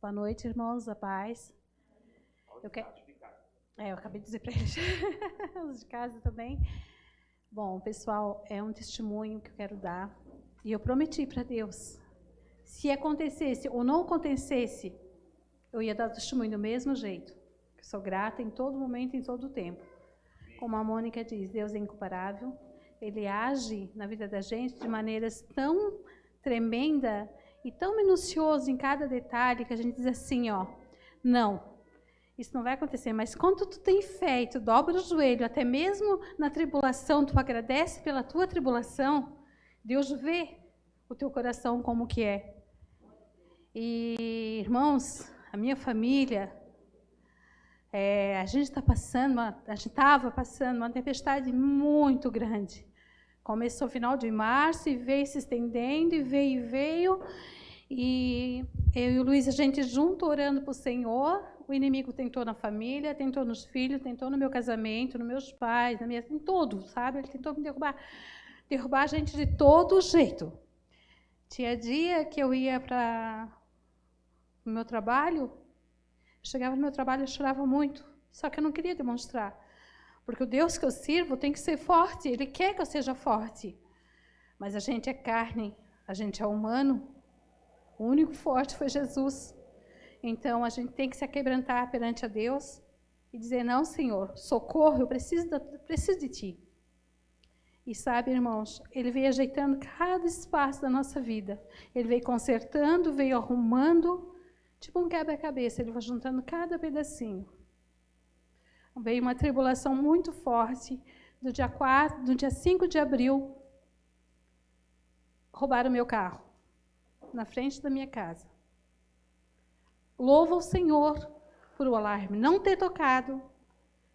Boa noite, irmãos, a paz. Eu acabei de dizer para eles, os de casa também. Bom, pessoal, é um testemunho que eu quero dar. E eu prometi para Deus, se acontecesse ou não acontecesse, eu ia dar testemunho do mesmo jeito. Eu sou grata em todo momento, em todo tempo. Como a Mônica diz, Deus é incomparável. Ele age na vida da gente de maneiras tão tremenda e tão minucioso em cada detalhe que a gente diz assim, ó, não, isso não vai acontecer, mas quando tu tem fé e tu dobra o joelho, até mesmo na tribulação, tu agradece pela tua tribulação, Deus vê o teu coração como que é. E, irmãos, a minha família, a gente estava passando uma tempestade muito grande. Começou no final de março e veio se estendendo, e veio. E eu e o Luiz, a gente junto orando para o Senhor. O inimigo tentou na família, tentou nos filhos, tentou no meu casamento, nos meus pais, em tudo, sabe? Ele tentou me derrubar a gente de todo jeito. Tinha dia que eu ia para o meu trabalho, chegava no meu trabalho e chorava muito, só que eu não queria demonstrar. Porque o Deus que eu sirvo tem que ser forte, Ele quer que eu seja forte. Mas a gente é carne, a gente é humano. O único forte foi Jesus. Então, a gente tem que se aquebrantar perante a Deus e dizer, não, Senhor, socorro, eu preciso de Ti. E sabe, irmãos, Ele veio ajeitando cada espaço da nossa vida. Ele veio consertando, veio arrumando, tipo um quebra-cabeça, Ele vai juntando cada pedacinho. Veio uma tribulação muito forte. Do dia 5 de abril, roubaram o meu carro, na frente da minha casa. Louvo ao Senhor por o alarme não ter tocado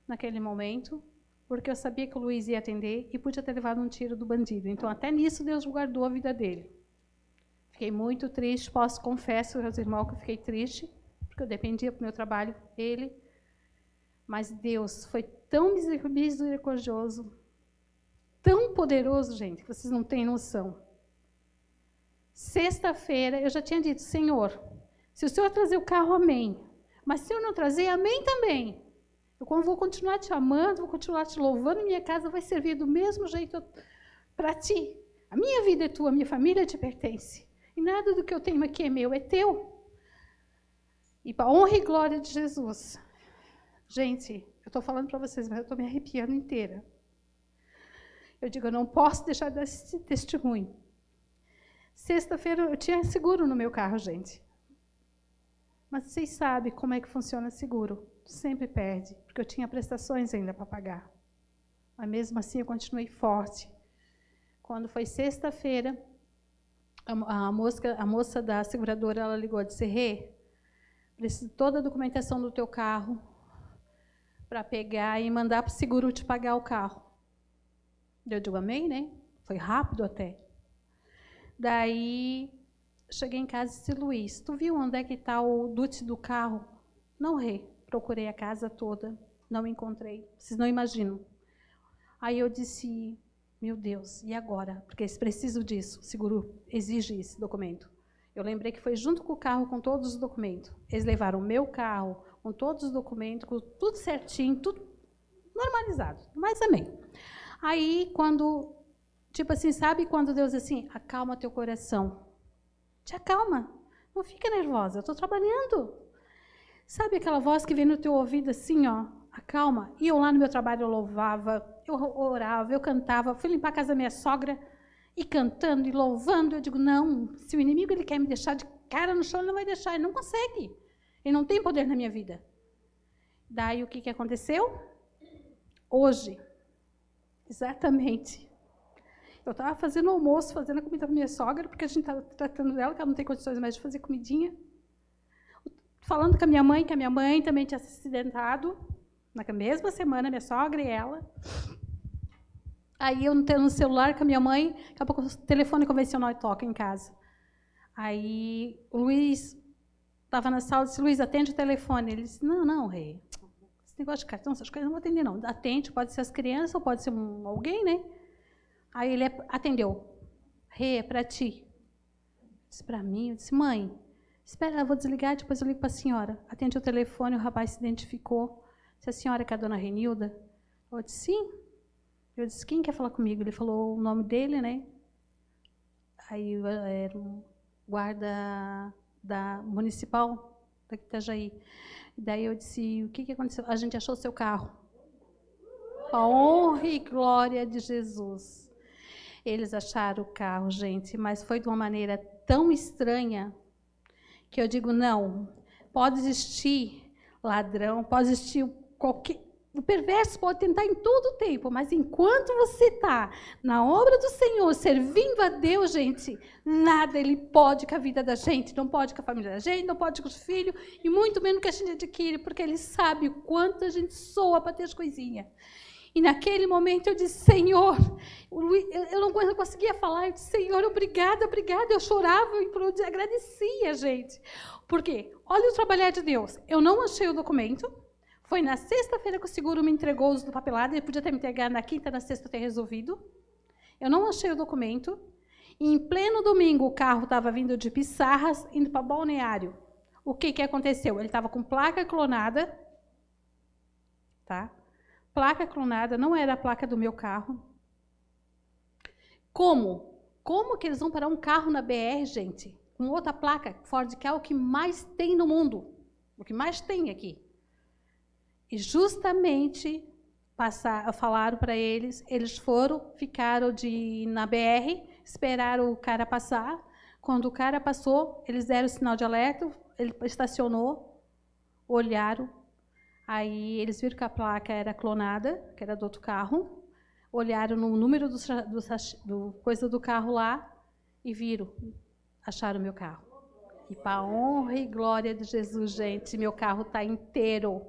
naquele momento, porque eu sabia que o Luiz ia atender e podia ter levado um tiro do bandido. Então, até nisso, Deus guardou a vida dele. Fiquei muito triste, confesso aos irmãos que eu fiquei triste, porque eu dependia do meu trabalho dele. Mas Deus foi tão misericordioso, tão poderoso, gente, que vocês não têm noção. Sexta-feira, eu já tinha dito, Senhor, se o Senhor trazer o carro, amém. Mas se eu não trazer, amém também. Eu vou continuar te amando, vou continuar te louvando, minha casa vai servir do mesmo jeito para ti. A minha vida é tua, a minha família te pertence. E nada do que eu tenho aqui é meu, é teu. E para a honra e glória de Jesus. Gente, eu estou falando para vocês, mas eu estou me arrepiando inteira. Eu digo, eu não posso deixar de dar esse testemunho. Sexta-feira eu tinha seguro no meu carro, gente. Mas vocês sabem como é que funciona seguro. Sempre perde, porque eu tinha prestações ainda para pagar. Mas mesmo assim eu continuei forte. Quando foi sexta-feira, a moça da seguradora, ela ligou e disse, Rê, preciso de toda a documentação do teu carro para pegar e mandar para o seguro te pagar o carro. Eu digo, amém, né? Foi rápido até. Daí, cheguei em casa e disse, Luiz, tu viu onde é que está o DUT do carro? Não, Rê. Procurei a casa toda, não encontrei. Vocês não imaginam. Aí eu disse, meu Deus, e agora? Porque eles precisam disso, o seguro exige esse documento. Eu lembrei que foi junto com o carro, com todos os documentos. Eles levaram o meu carro, com todos os documentos, com tudo certinho, tudo normalizado. Mas amém. Aí, quando, tipo assim, sabe quando Deus diz assim, acalma teu coração. Te acalma, não fica nervosa, eu estou trabalhando. Sabe aquela voz que vem no teu ouvido assim, ó, acalma? E eu lá no meu trabalho eu louvava, eu orava, eu cantava, fui limpar a casa da minha sogra, e cantando e louvando. Eu digo, não, se o inimigo ele quer me deixar de cara no chão, ele não vai deixar, ele não consegue. Ele não tem poder na minha vida. Daí o que aconteceu? Hoje, exatamente, eu estava fazendo almoço, fazendo a comida para minha sogra, porque a gente estava tratando dela, que ela não tem condições mais de fazer comidinha. Falando com a minha mãe, que a minha mãe também tinha se acidentado, na mesma semana, minha sogra e ela. Aí eu não tenho no celular com a minha mãe, daqui a pouco o telefone convencional toca em casa. Aí o Luiz estava na sala e disse, Luiz, atende o telefone. Ele disse, não, Rê, esse negócio de cartão, essas coisas, não vou atender, não. Atende, pode ser as crianças ou pode ser alguém, né? Aí ele atendeu. Rê, é para ti. Disse, para mim? Eu disse, mãe, Espera, eu vou desligar, depois eu ligo para a senhora. Atende o telefone, o rapaz se identificou. Se a senhora é a dona Renilda? Eu disse, sim. Eu disse, quem quer falar comigo? Ele falou o nome dele, né? Aí era o guarda da municipal da Itajaí. Daí eu disse, o que aconteceu? A gente achou o seu carro. A honra e glória de Jesus. Eles acharam o carro, gente, mas foi de uma maneira tão estranha que eu digo, não, pode existir ladrão, pode existir qualquer... O perverso pode tentar em todo o tempo, mas enquanto você está na obra do Senhor, servindo a Deus, gente, nada ele pode com a vida da gente, não pode com a família da gente, não pode com os filhos, e muito menos que a gente adquire, porque ele sabe o quanto a gente soa para ter as coisinhas. E naquele momento eu disse, Senhor, eu não conseguia falar, eu disse, Senhor, obrigada, obrigada. Eu chorava, eu agradecia, gente. Por quê? Olha o trabalhar de Deus. Eu não achei o documento. Foi na sexta-feira que o seguro me entregou os do papelado. Ele podia ter me entregado na quinta, na sexta, ter resolvido. Eu não achei o documento. E em pleno domingo, o carro estava vindo de Pissarras, indo para Balneário. O que aconteceu? Ele estava com placa clonada, tá? Placa clonada, não era a placa do meu carro. Como? Como que eles vão parar um carro na BR, gente? Com outra placa, Ford, que é o que mais tem no mundo. O que mais tem aqui. E justamente falaram para eles, ficaram na BR, esperaram o cara passar. Quando o cara passou, eles deram o sinal de alerta, ele estacionou, olharam. Aí eles viram que a placa era clonada, que era do outro carro, olharam no número do coisa do carro lá e viram, acharam o meu carro. E para a honra e glória de Jesus, gente, meu carro está inteiro.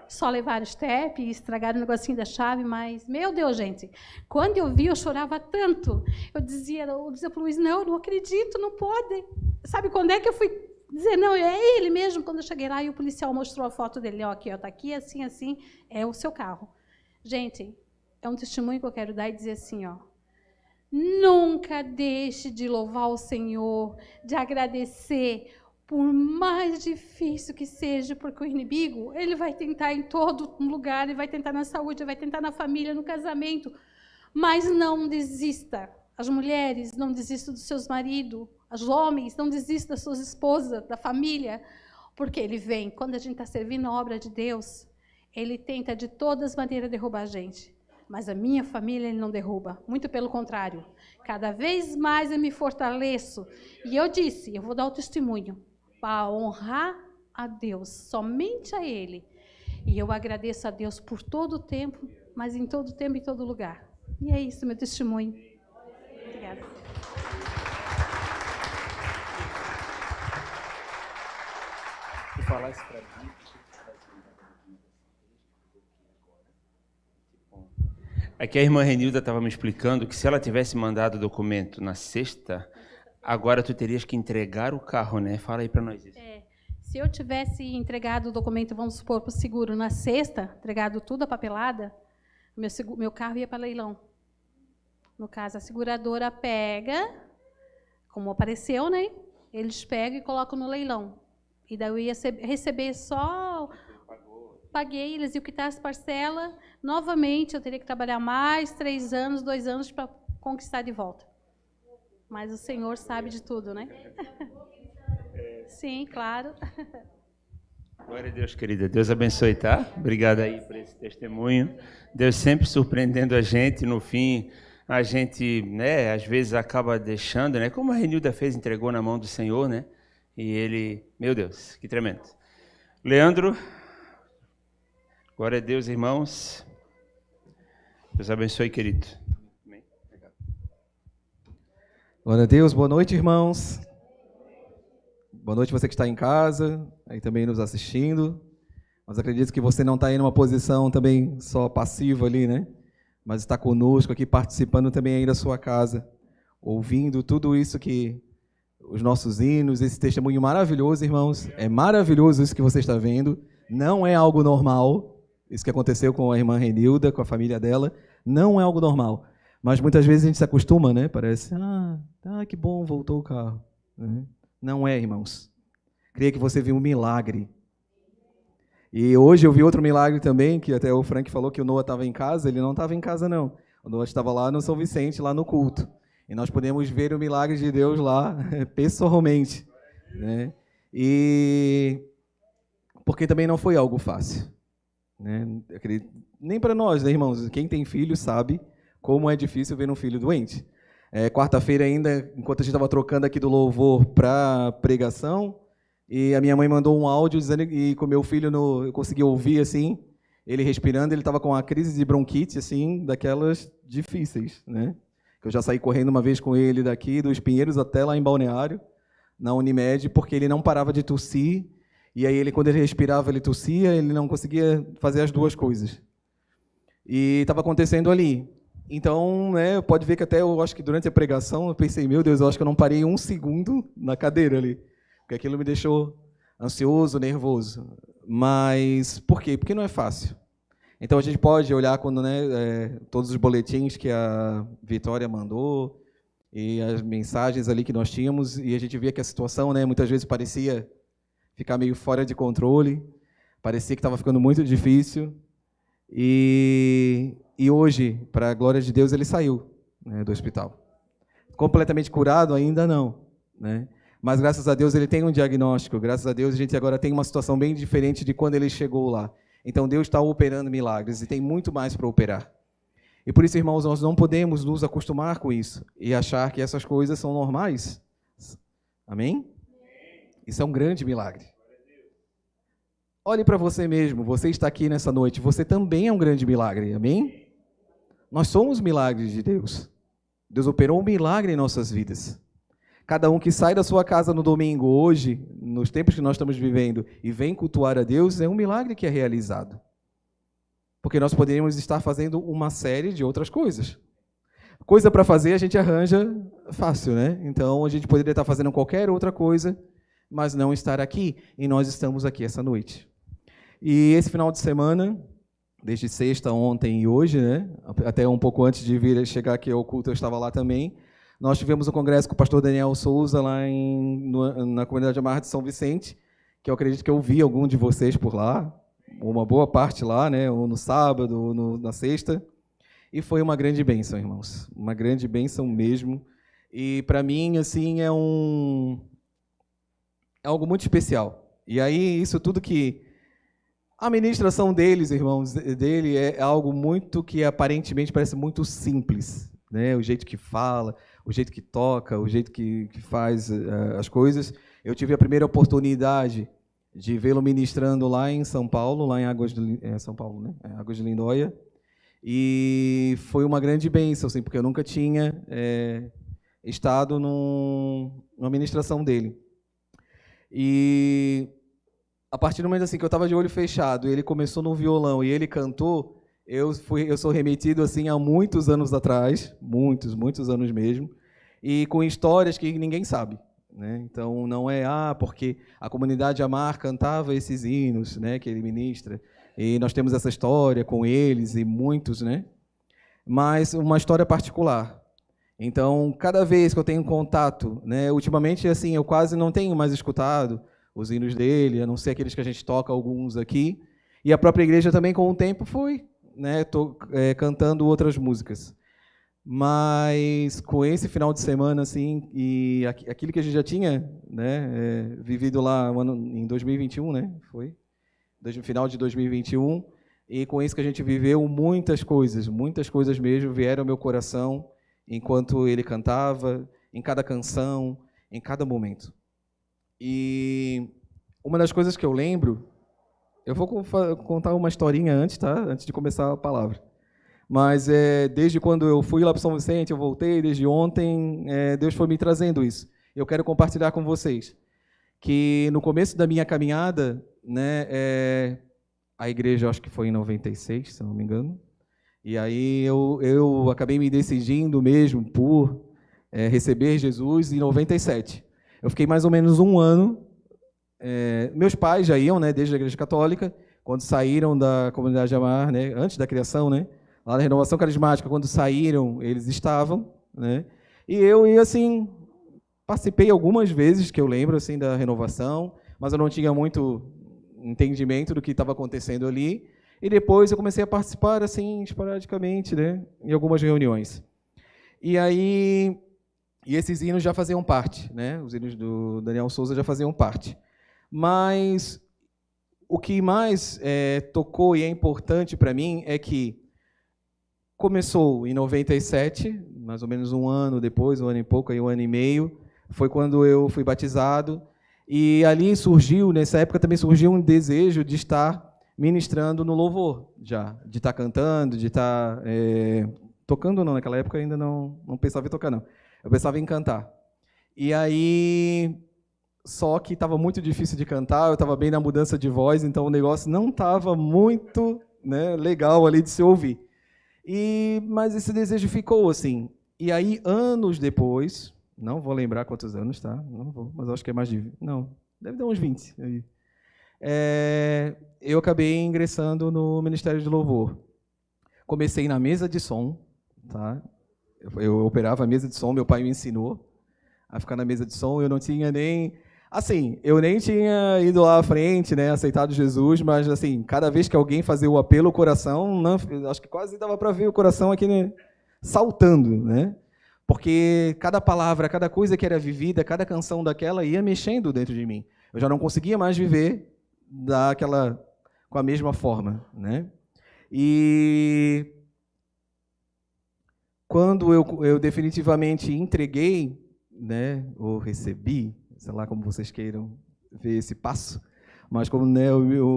Só levaram step e estragaram o negocinho da chave, mas, meu Deus, gente, quando eu vi, eu chorava tanto. Eu dizia para o Luiz, não acredito, não pode. Sabe quando é que eu fui dizer, não, é ele mesmo, quando eu cheguei lá e o policial mostrou a foto dele, ó, aqui, ó, tá aqui, assim, assim, é o seu carro. Gente, é um testemunho que eu quero dar e dizer assim, ó, nunca deixe de louvar o Senhor, de agradecer, por mais difícil que seja, porque o inimigo, ele vai tentar em todo lugar, ele vai tentar na saúde, ele vai tentar na família, no casamento, mas não desista. As mulheres, não desistam dos seus maridos, os homens, não desistam das suas esposas, da família, porque ele vem, quando a gente está servindo a obra de Deus, ele tenta de todas as maneiras derrubar a gente. Mas a minha família ele não derruba, muito pelo contrário. Cada vez mais eu me fortaleço. E eu disse, eu vou dar o testemunho, para honrar a Deus, somente a Ele. E eu agradeço a Deus por todo o tempo, mas em todo tempo e em todo lugar. E é isso, meu testemunho. Obrigada. Vou falar isso para mim. Aqui a irmã Renilda estava me explicando que se ela tivesse mandado o documento na sexta, agora tu terias que entregar o carro, né? Fala aí para nós isso. Se eu tivesse entregado o documento, vamos supor, para o seguro na sexta, entregado tudo a papelada, meu carro ia para leilão. No caso, a seguradora pega, como apareceu, né? Eles pegam e colocam no leilão. E daí eu ia receber só... Paguei, eles iam quitar as parcelas. Novamente, eu teria que trabalhar mais 3 anos, 2 anos para conquistar de volta. Mas o Senhor sabe de tudo, né? Sim, claro. Glória a Deus, querida. Deus abençoe, tá? Obrigada aí por esse testemunho. Deus sempre surpreendendo a gente. No fim, a gente, né, às vezes acaba deixando, né? Como a Renilda fez, entregou na mão do Senhor, né? E ele, meu Deus, que tremendo. Leandro, glória a Deus, irmãos. Deus abençoe, querido. Amém. Glória a Deus, boa noite, irmãos. Boa noite você que está em casa, aí também nos assistindo. Mas acredito que você não está aí numa posição também só passiva ali, né? Mas está conosco aqui, participando também aí da sua casa, ouvindo tudo isso que os nossos hinos, esse testemunho maravilhoso, irmãos. É maravilhoso isso que você está vendo. Não é algo normal. Isso que aconteceu com a irmã Renilda, com a família dela, não é algo normal. Mas muitas vezes a gente se acostuma, né? Parece, que bom, voltou o carro. Não é, irmãos. Creia que você viu um milagre. E hoje eu vi outro milagre também, que até o Frank falou que o Noah estava em casa. Ele não estava em casa, não. O Noah estava lá no São Vicente, lá no culto. E nós podemos ver o milagre de Deus lá, pessoalmente. Né? E porque também não foi algo fácil. Né? Nem para nós, né, irmãos? Quem tem filho sabe como é difícil ver um filho doente. Quarta-feira ainda, enquanto a gente estava trocando aqui do louvor para pregação, e a minha mãe mandou um áudio dizendo, e com meu filho eu consegui ouvir assim, ele respirando, ele estava com uma crise de bronquite assim, daquelas difíceis, né? Que eu já saí correndo uma vez com ele daqui dos Pinheiros até lá em Balneário, na Unimed, porque ele não parava de tossir, e aí quando ele respirava, ele tossia, ele não conseguia fazer as duas coisas. E estava acontecendo ali. Então, né, pode ver que até eu acho que durante a pregação eu pensei, meu Deus, eu acho que eu não parei um segundo na cadeira ali. Porque aquilo me deixou ansioso, nervoso. Mas por quê? Porque não é fácil. Então a gente pode olhar quando, né, todos os boletins que a Vitória mandou e as mensagens ali que nós tínhamos, e a gente via que a situação, né, muitas vezes parecia ficar meio fora de controle, parecia que estava ficando muito difícil. E hoje, para a glória de Deus, ele saiu, né, do hospital. Completamente curado ainda não, né? Mas, graças a Deus, ele tem um diagnóstico. Graças a Deus, a gente agora tem uma situação bem diferente de quando ele chegou lá. Então, Deus está operando milagres e tem muito mais para operar. E por isso, irmãos, nós não podemos nos acostumar com isso e achar que essas coisas são normais. Amém? Isso é um grande milagre. Olhe para você mesmo. Você está aqui nessa noite. Você também é um grande milagre. Amém? Nós somos milagres de Deus. Deus operou um milagre em nossas vidas. Cada um que sai da sua casa no domingo, hoje, nos tempos que nós estamos vivendo, e vem cultuar a Deus, é um milagre que é realizado. Porque nós poderíamos estar fazendo uma série de outras coisas. Coisa para fazer a gente arranja fácil, né? Então a gente poderia estar fazendo qualquer outra coisa, mas não estar aqui. E nós estamos aqui essa noite. E esse final de semana, desde sexta, ontem e hoje, né? Até um pouco antes de vir chegar aqui ao culto, eu estava lá também. Nós tivemos um congresso com o pastor Daniel Souza lá na comunidade Amar de São Vicente, que eu acredito que eu vi algum de vocês por lá, uma boa parte lá, né, ou no sábado, ou na sexta, e foi uma grande bênção, irmãos, uma grande bênção mesmo, e para mim, assim, é algo muito especial. E aí, isso tudo que a ministração deles, irmãos, dele é algo muito que aparentemente parece muito simples, né, o jeito que fala, o jeito que toca, o jeito que faz as coisas. Eu tive a primeira oportunidade de vê-lo ministrando lá em São Paulo, lá em Águas de São Paulo, né? Águas de Lindóia, e foi uma grande bênção, assim, porque eu nunca tinha estado numa ministração dele. E a partir do momento assim que eu estava de olho fechado, ele começou no violão e ele cantou, eu sou remetido assim a muitos anos atrás, muitos anos mesmo, e com histórias que ninguém sabe, né? Então não é porque a comunidade Amar cantava esses hinos, né, que ele ministra, e nós temos essa história com eles e muitos, né? Mas uma história particular. Então cada vez que eu tenho contato, né, ultimamente assim eu quase não tenho mais escutado os hinos dele, a não ser aqueles que a gente toca alguns aqui, e a própria igreja também com o tempo foi, né, cantando outras músicas. Mas com esse final de semana assim, e aquilo que a gente já tinha, né, vivido lá em 2021, né, foi no final de 2021, e com isso que a gente viveu, muitas coisas mesmo vieram ao meu coração enquanto ele cantava, em cada canção, em cada momento. E uma das coisas que eu lembro, eu vou contar uma historinha antes, tá? Antes de começar a palavra. Mas desde quando eu fui lá para São Vicente, eu voltei, desde ontem, Deus foi me trazendo isso. Eu quero compartilhar com vocês que no começo da minha caminhada, né, a igreja, acho que foi em 96, se não me engano, e aí eu acabei me decidindo mesmo por receber Jesus em 97. Eu fiquei mais ou menos um ano. Meus pais já iam, né, desde a igreja católica, quando saíram da comunidade Amar, né, antes da criação, né, lá na Renovação Carismática, quando saíram, eles estavam, né, e eu ia assim, participei algumas vezes, que eu lembro assim da renovação, mas eu não tinha muito entendimento do que estava acontecendo ali. E depois eu comecei a participar, assim, esporadicamente, né, em algumas reuniões. E aí, esses hinos já faziam parte, né, os hinos do Daniel Souza já faziam parte. Mas o que mais tocou e é importante para mim é que começou em 97, mais ou menos um ano depois, um ano e pouco, aí um ano e meio, foi quando eu fui batizado. E ali surgiu, nessa época também surgiu um desejo de estar ministrando no louvor, já, de estar cantando, de estar tocando. Não, naquela época ainda não pensava em tocar, não. Eu pensava em cantar. E aí, só que estava muito difícil de cantar, eu estava bem na mudança de voz, então o negócio não estava muito, né, legal ali de se ouvir. Mas esse desejo ficou assim. E aí, anos depois, não vou lembrar quantos anos, tá? Não vou, mas acho que é mais de... Não, deve dar uns 20 aí. Eu acabei ingressando no Ministério de Louvor. Comecei na mesa de som, tá? Eu operava a mesa de som, meu pai me ensinou a ficar na mesa de som. Eu não tinha nem... Assim, eu nem tinha ido lá à frente, né, aceitado Jesus, mas assim, cada vez que alguém fazia o apelo, o coração, não, acho que quase dava para ver o coração aqui, né, saltando, né? Porque cada palavra, cada coisa que era vivida, cada canção daquela ia mexendo dentro de mim. Eu já não conseguia mais viver com a mesma forma, né? E quando eu definitivamente entreguei, né, ou recebi, sei lá como vocês queiram ver esse passo, mas como, né,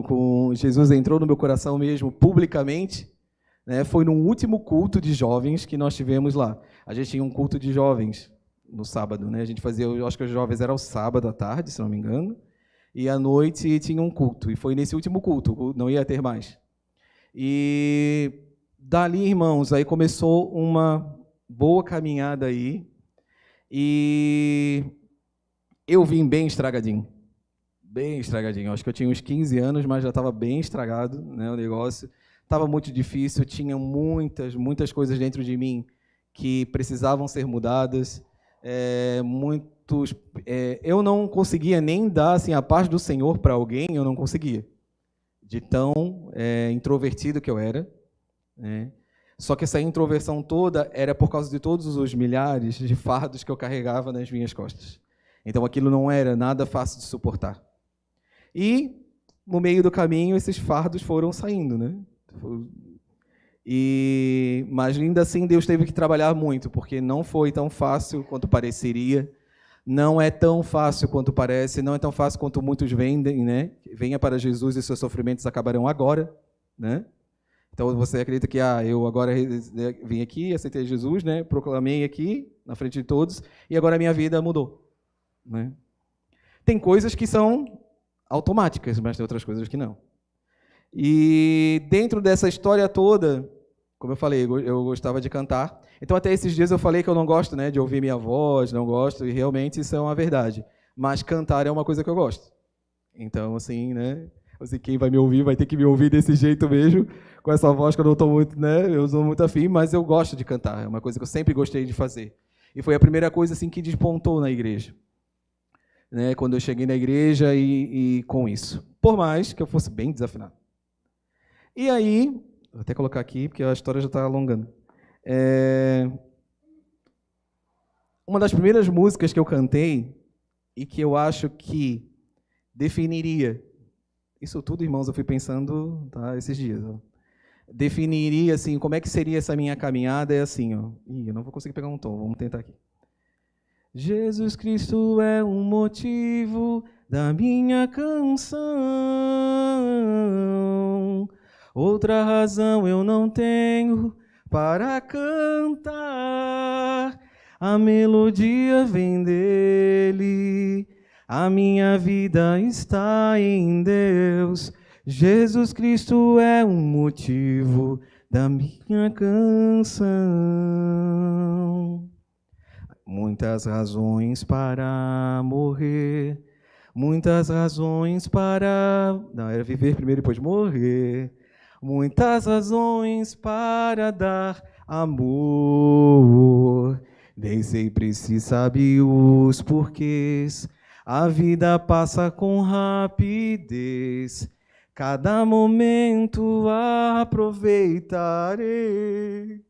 com Jesus entrou no meu coração mesmo, publicamente, né, foi no último culto de jovens que nós tivemos lá. A gente tinha um culto de jovens no sábado, né? A gente fazia, eu acho que os jovens eram o sábado à tarde, se não me engano, e à noite tinha um culto, e foi nesse último culto, não ia ter mais. E dali, irmãos, aí começou uma boa caminhada aí, e eu vim bem estragadinho. Bem estragadinho. Acho que eu tinha uns 15 anos, mas já estava bem estragado, né, o negócio. Estava muito difícil, tinha muitas coisas dentro de mim que precisavam ser mudadas. Eu não conseguia nem dar assim, a paz do Senhor para alguém, eu não conseguia. De tão introvertido que eu era, né? Só que essa introversão toda era por causa de todos os milhares de fardos que eu carregava nas minhas costas. Então, aquilo não era nada fácil de suportar. E, no meio do caminho, esses fardos foram saindo, né? Mas, ainda assim, Deus teve que trabalhar muito, porque não foi tão fácil quanto pareceria, não é tão fácil quanto parece, não é tão fácil quanto muitos vendem, né? Venha para Jesus e seus sofrimentos acabarão agora, né? Então, você acredita que eu agora vim aqui, aceitei Jesus, né? Proclamei aqui, na frente de todos, e agora a minha vida mudou, né? Tem coisas que são automáticas, mas tem outras coisas que não. E dentro dessa história toda, como eu falei, eu gostava de cantar. Então, até esses dias eu falei que eu não gosto, né, de ouvir minha voz, não gosto, e realmente isso é uma verdade. Mas cantar é uma coisa que eu gosto. Então, assim, né, assim, quem vai me ouvir vai ter que me ouvir desse jeito mesmo, com essa voz que eu não estou muito, né, eu sou muito afim, mas eu gosto de cantar. É uma coisa que eu sempre gostei de fazer. E foi a primeira coisa assim que despontou na igreja, né, quando eu cheguei na igreja e com isso. Por mais que eu fosse bem desafinado. E aí, vou até colocar aqui, porque a história já está alongando. Uma das primeiras músicas que eu cantei, e que eu acho que definiria, isso tudo, irmãos, eu fui pensando, tá, esses dias, ó, definiria assim, como é que seria essa minha caminhada, é assim, ó. Eu não vou conseguir pegar um tom, vamos tentar aqui. Jesus Cristo é o motivo da minha canção. Outra razão eu não tenho para cantar. A melodia vem dele, a minha vida está em Deus. Jesus Cristo é o motivo da minha canção. Muitas razões para morrer, muitas razões para... Não, era viver primeiro e depois morrer. Muitas razões para dar amor, nem sempre se sabe os porquês. A vida passa com rapidez, cada momento aproveitarei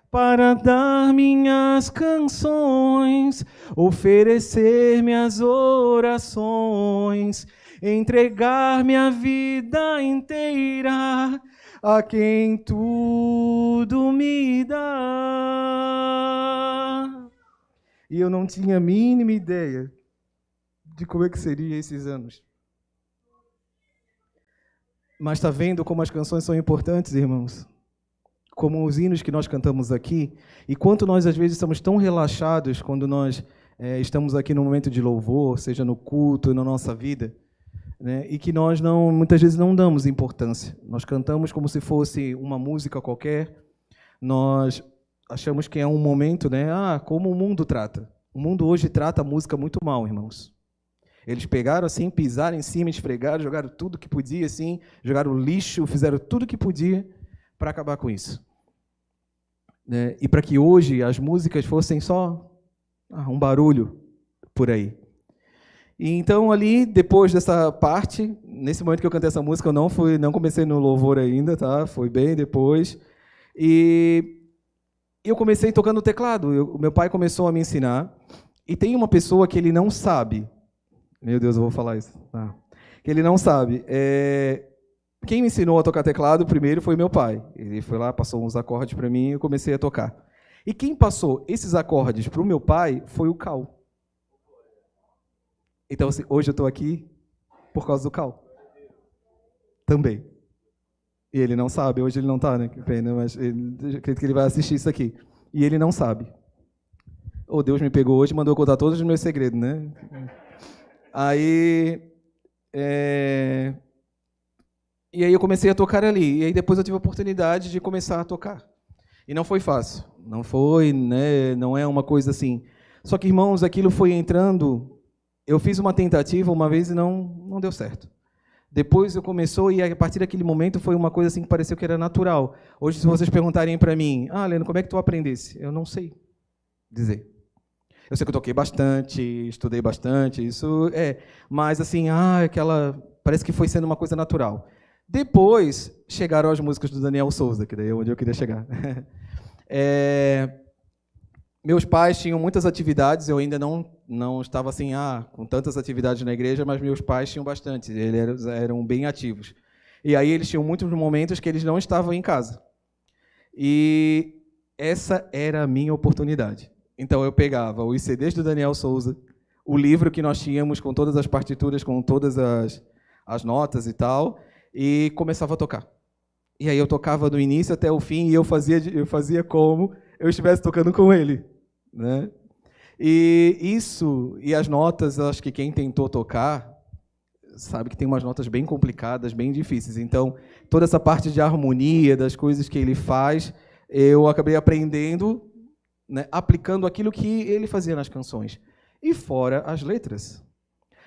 para dar minhas canções, oferecer minhas orações, entregar minha vida inteira a quem tudo me dá. E eu não tinha a mínima ideia de como é que seria esses anos. Mas está vendo como as canções são importantes, irmãos? Como os hinos que nós cantamos aqui, e quanto nós às vezes estamos tão relaxados quando nós estamos aqui no momento de louvor, seja no culto, na nossa vida, né? E que nós muitas vezes não damos importância. Nós cantamos como se fosse uma música qualquer, nós achamos que é um momento, né? Como o mundo trata. O mundo hoje trata a música muito mal, irmãos. Eles pegaram assim, pisaram em cima, esfregaram, jogaram tudo que podia, assim, jogaram lixo, fizeram tudo que podia para acabar com isso. E para que hoje as músicas fossem só um barulho por aí. E então ali, depois dessa parte, nesse momento que eu cantei essa música, eu não comecei no louvor ainda, tá? Foi bem depois. E eu comecei tocando teclado. O meu pai começou a me ensinar. E tem uma pessoa que ele não sabe. Meu Deus, eu vou falar isso. Que ele não sabe. Quem me ensinou a tocar teclado primeiro foi meu pai. Ele foi lá, passou uns acordes para mim e eu comecei a tocar. E quem passou esses acordes para o meu pai foi o Cal. Então, assim, hoje eu estou aqui por causa do Cal. Também. E ele não sabe, hoje ele não está, né? Que pena, mas eu acredito que ele vai assistir isso aqui. E ele não sabe. Deus me pegou hoje e mandou contar todos os meus segredos, né? Aí... E aí eu comecei a tocar ali. E aí depois eu tive a oportunidade de começar a tocar. E não foi fácil. Não foi, né? Não é uma coisa assim. Só que, irmãos, aquilo foi entrando. Eu fiz uma tentativa uma vez e não deu certo. Depois eu começou e a partir daquele momento foi uma coisa assim que pareceu que era natural. Hoje, se vocês perguntarem para mim, Leno, como é que tu aprendesse? Eu não sei dizer. Eu sei que eu toquei bastante, estudei bastante, isso mas assim, parece que foi sendo uma coisa natural. Depois chegaram as músicas do Daniel Souza, que daí é onde eu queria chegar. Meus pais tinham muitas atividades, eu ainda não estava assim, com tantas atividades na igreja, mas meus pais tinham bastante, eles eram bem ativos. E aí eles tinham muitos momentos que eles não estavam em casa. E essa era a minha oportunidade. Então eu pegava os CDs do Daniel Souza, o livro que nós tínhamos com todas as partituras, com todas as notas e tal, e começava a tocar. E aí eu tocava do início até o fim e eu fazia como eu estivesse tocando com ele, né? E isso, e as notas, acho que quem tentou tocar sabe que tem umas notas bem complicadas, bem difíceis. Então, toda essa parte de harmonia, das coisas que ele faz, eu acabei aprendendo, né, aplicando aquilo que ele fazia nas canções. E fora as letras.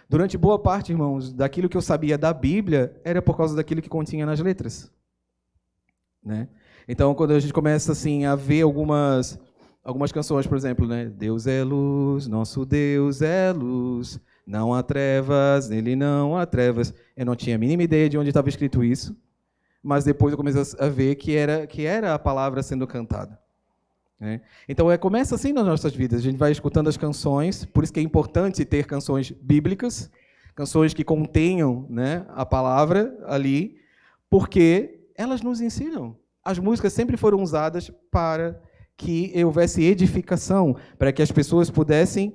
Durante boa parte, irmãos, daquilo que eu sabia da Bíblia, era por causa daquilo que continha nas letras. Né? Então, quando a gente começa assim, a ver algumas canções, por exemplo, né? Deus é luz, nosso Deus é luz, não há trevas, nele não há trevas. Eu não tinha a mínima ideia de onde estava escrito isso, mas depois eu comecei a ver que era a palavra sendo cantada. Né? Então, começa assim nas nossas vidas. A gente vai escutando as canções, por isso que é importante ter canções bíblicas, canções que contenham, né, a palavra ali, porque elas nos ensinam. As músicas sempre foram usadas para que houvesse edificação, para que as pessoas pudessem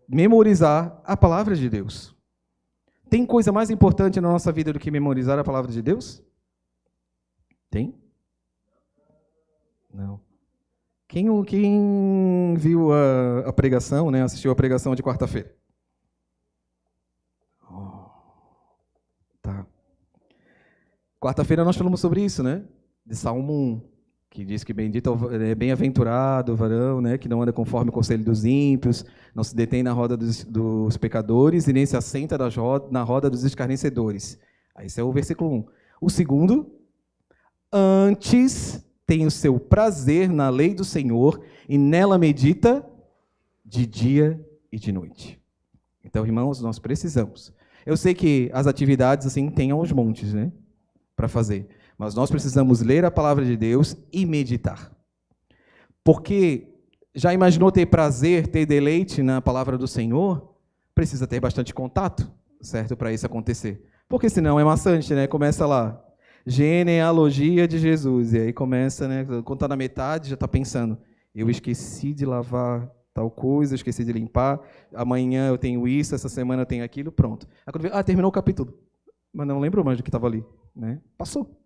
memorizar a palavra de Deus. Tem coisa mais importante na nossa vida do que memorizar a palavra de Deus? Tem? Não. Quem viu a pregação, né, assistiu a pregação de quarta-feira? Tá. Quarta-feira nós falamos sobre isso, né? De Salmo 1, que diz que bendito é bem-aventurado o varão, né, que não anda conforme o conselho dos ímpios, não se detém na roda dos pecadores e nem se assenta na roda dos escarnecedores. Esse é o versículo 1. O segundo, antes tem o seu prazer na lei do Senhor e nela medita de dia e de noite. Então, irmãos, nós precisamos. Eu sei que as atividades assim têm aos montes, né, para fazer, mas nós precisamos ler a palavra de Deus e meditar. Porque já imaginou ter prazer, ter deleite na palavra do Senhor? Precisa ter bastante contato, certo, para isso acontecer. Porque senão é maçante, né? Começa lá, genealogia de Jesus, e aí começa, né, quando está na metade, já está pensando, eu esqueci de lavar tal coisa, eu esqueci de limpar, amanhã eu tenho isso, essa semana eu tenho aquilo, pronto. Aí quando vê, terminou o capítulo, mas não lembro mais do que estava ali, né? Passou.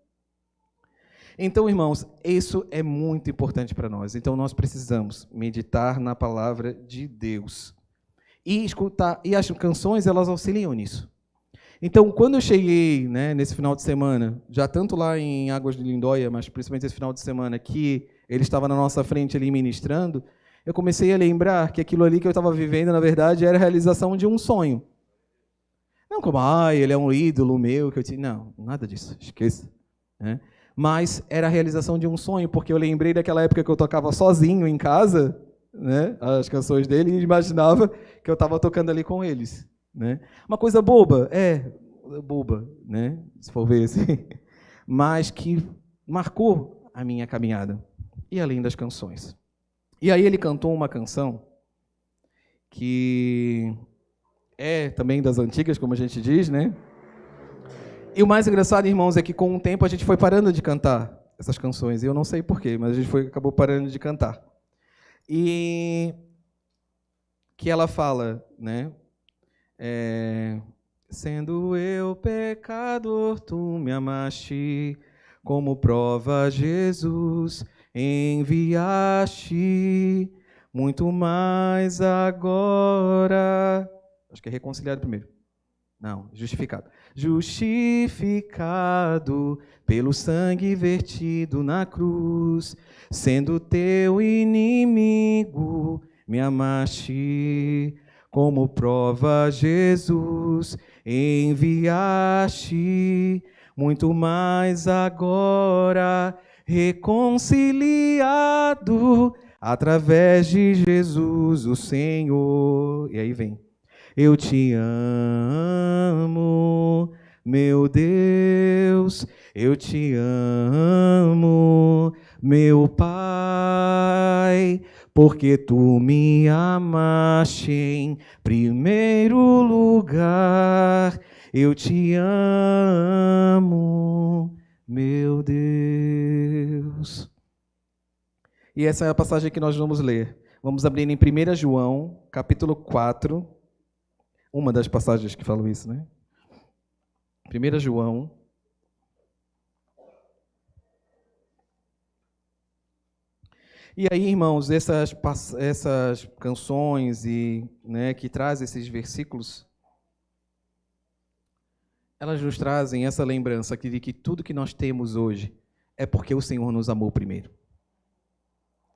Então, irmãos, isso é muito importante para nós. Então, nós precisamos meditar na palavra de Deus e escutar, e as canções, elas auxiliam nisso. Então, quando eu cheguei, né, nesse final de semana, já tanto lá em Águas de Lindóia, mas principalmente esse final de semana, que ele estava na nossa frente ali ministrando, eu comecei a lembrar que aquilo ali que eu estava vivendo, na verdade, era a realização de um sonho. Não como, ele é um ídolo meu, que eu tinha. Não, nada disso, esqueça. Né? Mas era a realização de um sonho, porque eu lembrei daquela época que eu tocava sozinho em casa, né, as canções dele, e imaginava que eu estava tocando ali com eles. Né? Uma coisa boba, boba, né? Se for ver assim, mas que marcou a minha caminhada, e além das canções. E aí ele cantou uma canção que é também das antigas, como a gente diz, né? E o mais engraçado, irmãos, é que com o tempo a gente foi parando de cantar essas canções, e eu não sei porquê, mas a gente acabou parando de cantar. E que ela fala, né? Sendo eu pecador, tu me amaste, como prova Jesus enviaste, muito mais agora. Acho que é reconciliado primeiro. Não, justificado. Justificado pelo sangue vertido na cruz, sendo teu inimigo, me amaste. Como prova Jesus enviaste, muito mais agora, reconciliado através de Jesus o Senhor. E aí vem, eu te amo, meu Deus, eu te amo, meu Pai, porque tu me amaste em primeiro lugar. Eu te amo, meu Deus. E essa é a passagem que nós vamos ler. Vamos abrir em 1 João, capítulo 4. Uma das passagens que falam isso, né? 1 João. E aí, irmãos, essas canções e, né, que trazem esses versículos, elas nos trazem essa lembrança de que tudo que nós temos hoje é porque o Senhor nos amou primeiro.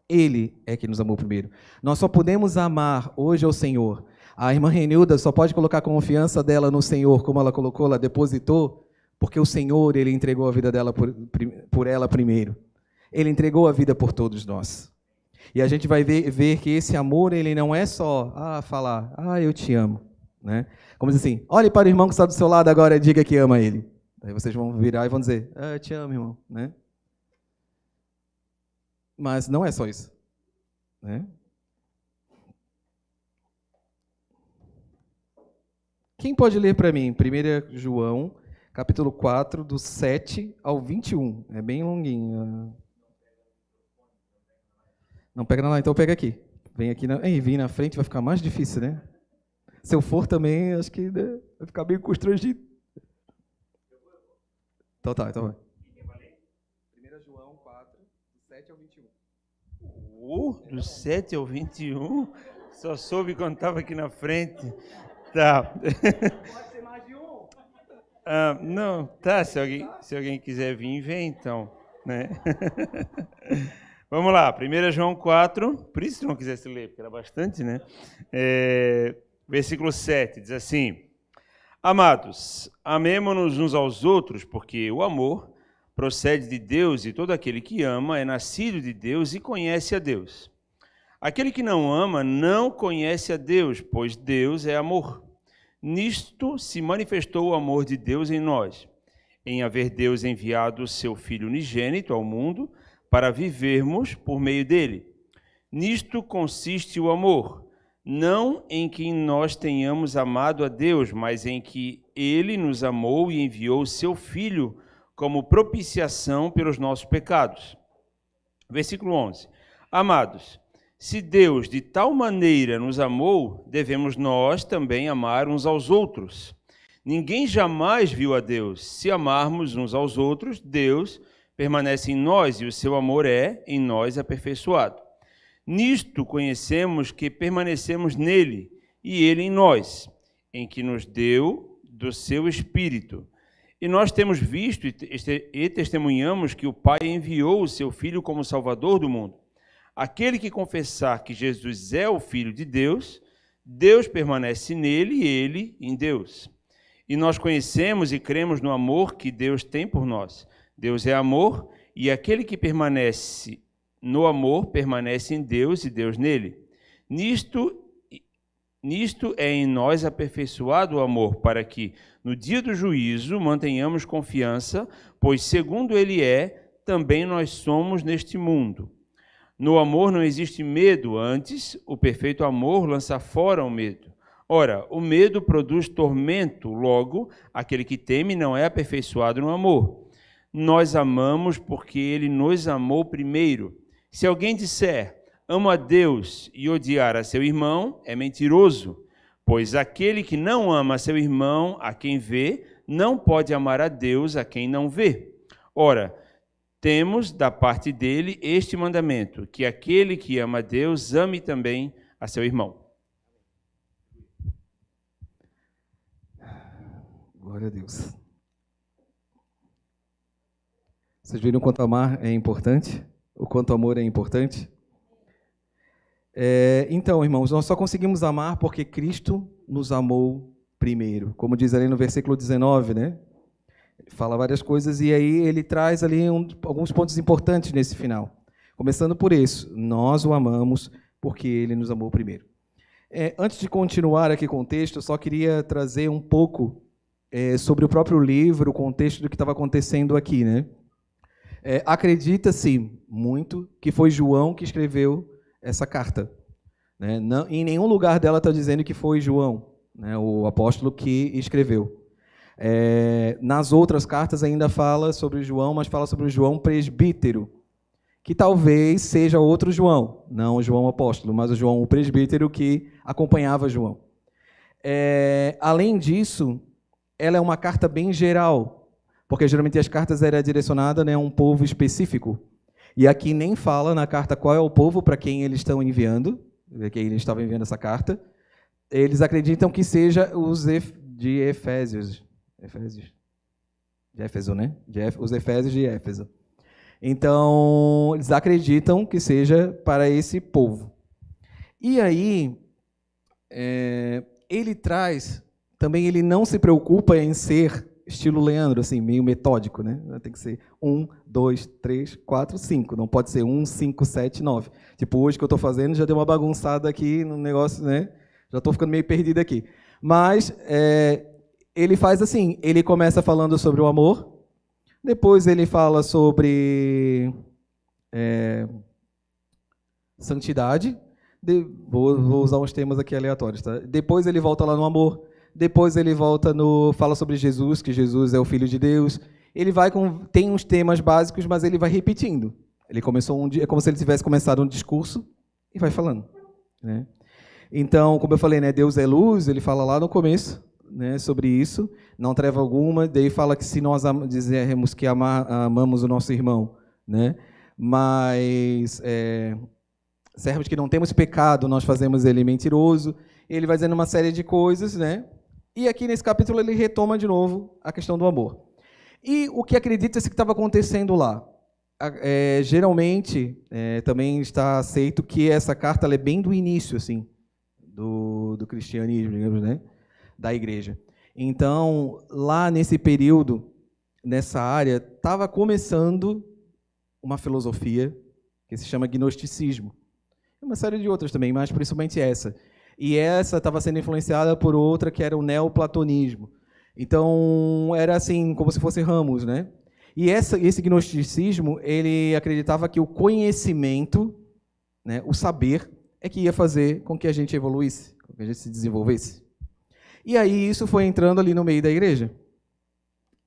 Ele é que nos amou primeiro. Nós só podemos amar hoje ao Senhor. A irmã Renilda só pode colocar a confiança dela no Senhor, como ela colocou, ela depositou, porque o Senhor, ele entregou a vida dela por ela primeiro. Ele entregou a vida por todos nós. E a gente vai ver que esse amor, ele não é só falar, eu te amo. Né? Como diz assim, olhe para o irmão que está do seu lado agora e diga que ama ele. Aí vocês vão virar e vão dizer, eu te amo, irmão. Né? Mas não é só isso. Né? Quem pode ler para mim? 1 João, capítulo 4, do 7 ao 21. É bem longuinho. Não pega lá, então pega aqui. Vem aqui, vem na frente, vai ficar mais difícil, né? Se eu for também, acho que, né, vai ficar meio constrangido. Então vai. 1 João 4, do 7 ao 21. Do 7 ao 21? Só soube quando estava aqui na frente. Tá. Pode ser mais de um? Não, tá. Se alguém quiser vir, vem então. Né? Vamos lá, 1 João 4, por isso se não quisesse ler, porque era bastante, né? Versículo 7, diz assim: Amados, amemo-nos uns aos outros, porque o amor procede de Deus, e todo aquele que ama é nascido de Deus e conhece a Deus. Aquele que não ama não conhece a Deus, pois Deus é amor. Nisto se manifestou o amor de Deus em nós, em haver Deus enviado o seu Filho unigênito ao mundo para vivermos por meio dele. Nisto consiste o amor, não em que nós tenhamos amado a Deus, mas em que ele nos amou e enviou o seu Filho como propiciação pelos nossos pecados. Versículo 11. Amados, se Deus de tal maneira nos amou, devemos nós também amar uns aos outros. Ninguém jamais viu a Deus. Se amarmos uns aos outros, Deus permanece em nós e o seu amor é em nós aperfeiçoado. Nisto conhecemos que permanecemos nele e ele em nós, em que nos deu do seu Espírito. E nós temos visto e testemunhamos que o Pai enviou o seu Filho como Salvador do mundo. Aquele que confessar que Jesus é o Filho de Deus, Deus permanece nele e ele em Deus. E nós conhecemos e cremos no amor que Deus tem por nós. Deus é amor, e aquele que permanece no amor permanece em Deus e Deus nele. Nisto é em nós aperfeiçoado o amor, para que, no dia do juízo, mantenhamos confiança, pois, segundo ele é, também nós somos neste mundo. No amor não existe medo, antes, o perfeito amor lança fora o medo. Ora, o medo produz tormento, logo, aquele que teme não é aperfeiçoado no amor. Nós amamos porque ele nos amou primeiro. Se alguém disser, amo a Deus e odiar a seu irmão, é mentiroso, pois aquele que não ama a seu irmão, a quem vê, não pode amar a Deus a quem não vê. Ora, temos da parte dele este mandamento, que aquele que ama a Deus ame também a seu irmão. Glória a Deus. Vocês viram o quanto amar é importante? O quanto amor é importante? Então, irmãos, nós só conseguimos amar porque Cristo nos amou primeiro. Como diz ali no versículo 19, né? Fala várias coisas e aí ele traz ali alguns pontos importantes nesse final. Começando por isso, nós o amamos porque ele nos amou primeiro. Antes de continuar aqui com o texto, eu só queria trazer um pouco sobre o próprio livro, o contexto do que estava acontecendo aqui, né? Acredita-se muito que foi João que escreveu essa carta, né? Não, em nenhum lugar dela está dizendo que foi João, né, o apóstolo que escreveu. Nas outras cartas ainda fala sobre João, mas fala sobre o João presbítero, que talvez seja outro João, não o João apóstolo, mas o João o presbítero que acompanhava João. Além disso, ela é uma carta bem geral, porque geralmente as cartas eram direcionadas, né, a um povo específico. E aqui nem fala na carta qual é o povo para quem eles estão enviando, quem eles estavam enviando essa carta. Eles acreditam que seja os de Efésios. De Éfeso, né? Os Efésios de Éfeso. Então, eles acreditam que seja para esse povo. E aí, ele traz, também ele não se preocupa em ser estilo Leandro, assim, meio metódico, né? Tem que ser 1, 2, 3, 4, 5. Não pode ser 1, 5, 7, 9. Tipo, hoje que eu estou fazendo, já deu uma bagunçada aqui no negócio, né? Já estou ficando meio perdido aqui. Mas ele faz assim, ele começa falando sobre o amor, depois ele fala sobre santidade, vou usar uns temas aqui aleatórios, tá? Depois ele volta lá no amor, depois ele volta fala sobre Jesus, que Jesus é o Filho de Deus. Ele tem uns temas básicos, mas ele vai repetindo. Ele começou é como se ele tivesse começado um discurso e vai falando, né? Então, como eu falei, né, Deus é luz, ele fala lá no começo, né, sobre isso, não treva alguma, daí fala que se nós dizermos que amamos o nosso irmão, né, mas sermos que não temos pecado, nós fazemos ele mentiroso. Ele vai dizendo uma série de coisas, né? E aqui nesse capítulo ele retoma de novo a questão do amor. E o que acredita-se que estava acontecendo lá? Geralmente, também está aceito que essa carta ela é bem do início, assim, do cristianismo, digamos, né? Da igreja. Então, lá nesse período, nessa área, estava começando uma filosofia que se chama gnosticismo. Uma série de outras também, mas principalmente essa. E essa estava sendo influenciada por outra que era o neoplatonismo. Então, era assim, como se fosse ramos, né? E esse gnosticismo, ele acreditava que o conhecimento, né, o saber, é que ia fazer com que a gente evoluísse, com que a gente se desenvolvesse. E aí isso foi entrando ali no meio da igreja,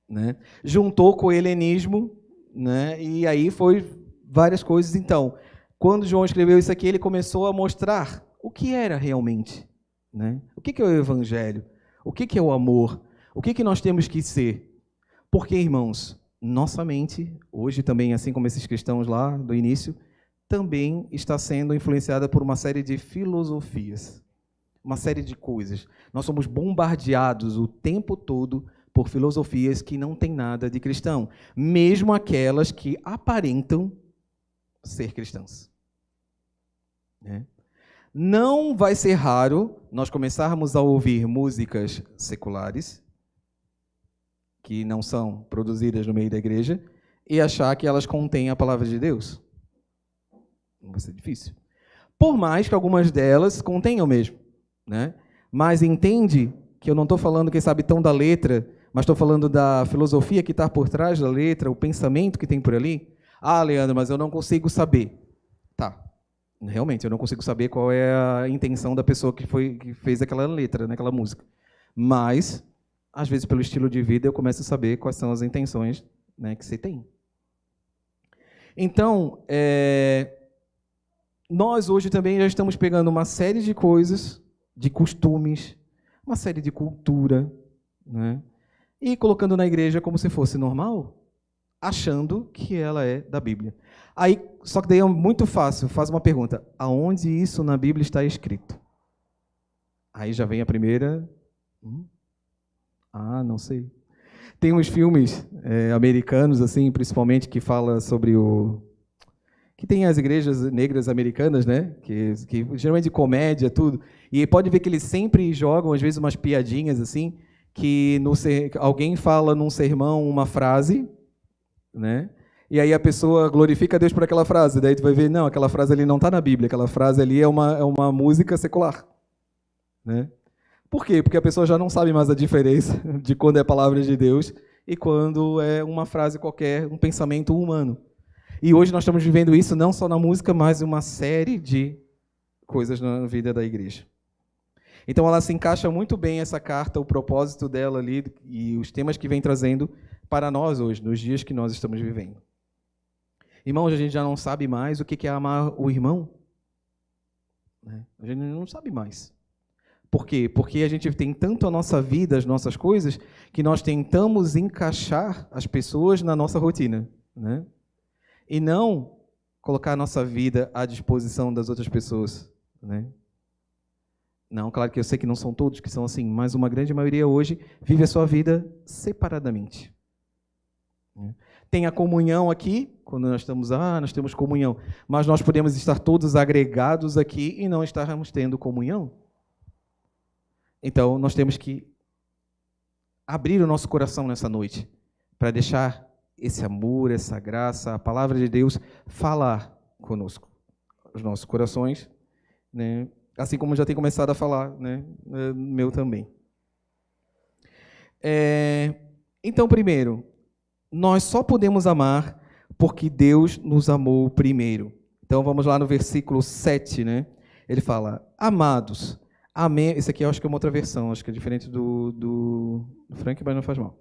né? Juntou com o helenismo, né? E aí foi várias coisas. Então, quando João escreveu isso aqui, ele começou a mostrar o que era realmente, né? O que é o evangelho? O que é o amor? O que nós temos que ser? Porque, irmãos, nossa mente, hoje também, assim como esses cristãos lá do início, também está sendo influenciada por uma série de filosofias, uma série de coisas. Nós somos bombardeados o tempo todo por filosofias que não têm nada de cristão, mesmo aquelas que aparentam ser cristãs. Né? Não vai ser raro nós começarmos a ouvir músicas seculares, que não são produzidas no meio da igreja, e achar que elas contêm a palavra de Deus. Vai ser difícil. Por mais que algumas delas contenham mesmo, né? Mas entende que eu não estou falando, quem sabe, tão da letra, mas estou falando da filosofia que está por trás da letra, o pensamento que tem por ali. Ah, Leandro, mas eu não consigo saber. Tá. Realmente, eu não consigo saber qual é a intenção da pessoa que fez aquela letra, né, aquela música. Mas, às vezes, pelo estilo de vida, eu começo a saber quais são as intenções, né, que você tem. Então, nós hoje também já estamos pegando uma série de coisas, de costumes, uma série de cultura, né, e colocando na igreja como se fosse normal, achando que ela é da Bíblia. Aí, só que daí é muito fácil, faz uma pergunta, aonde isso na Bíblia está escrito? Aí já vem a primeira... não sei. Tem uns filmes americanos, assim, principalmente, que fala sobre que tem as igrejas negras americanas, né? Que geralmente de comédia, tudo. E pode ver que eles sempre jogam, às vezes, umas piadinhas, assim, que alguém fala num sermão uma frase, né? E aí a pessoa glorifica a Deus por aquela frase. Daí tu vai ver, não, aquela frase ali não está na Bíblia, aquela frase ali é uma música secular, né? Por quê? Porque a pessoa já não sabe mais a diferença de quando é a palavra de Deus e quando é uma frase qualquer, um pensamento humano. E hoje nós estamos vivendo isso não só na música, mas uma série de coisas na vida da igreja. Então ela se encaixa muito bem, essa carta, o propósito dela ali e os temas que vem trazendo para nós hoje, nos dias que nós estamos vivendo. Irmãos, a gente já não sabe mais o que é amar o irmão. A gente não sabe mais. Por quê? Porque a gente tem tanto a nossa vida, as nossas coisas, que nós tentamos encaixar as pessoas na nossa rotina, né? E não colocar a nossa vida à disposição das outras pessoas, né? Não, claro que eu sei que não são todos que são assim, mas uma grande maioria hoje vive a sua vida separadamente. Tem a comunhão aqui, quando nós temos comunhão, mas nós podemos estar todos agregados aqui e não estarmos tendo comunhão. Então, nós temos que abrir o nosso coração nessa noite para deixar esse amor, essa graça, a palavra de Deus falar conosco, os nossos corações, né? Assim como já tem começado a falar, né? Meu também. Então, primeiro, nós só podemos amar porque Deus nos amou primeiro. Então, vamos lá no versículo 7, né? Ele fala, amados, amém. Esse aqui eu acho que é uma outra versão, acho que é diferente do Frank, mas não faz mal.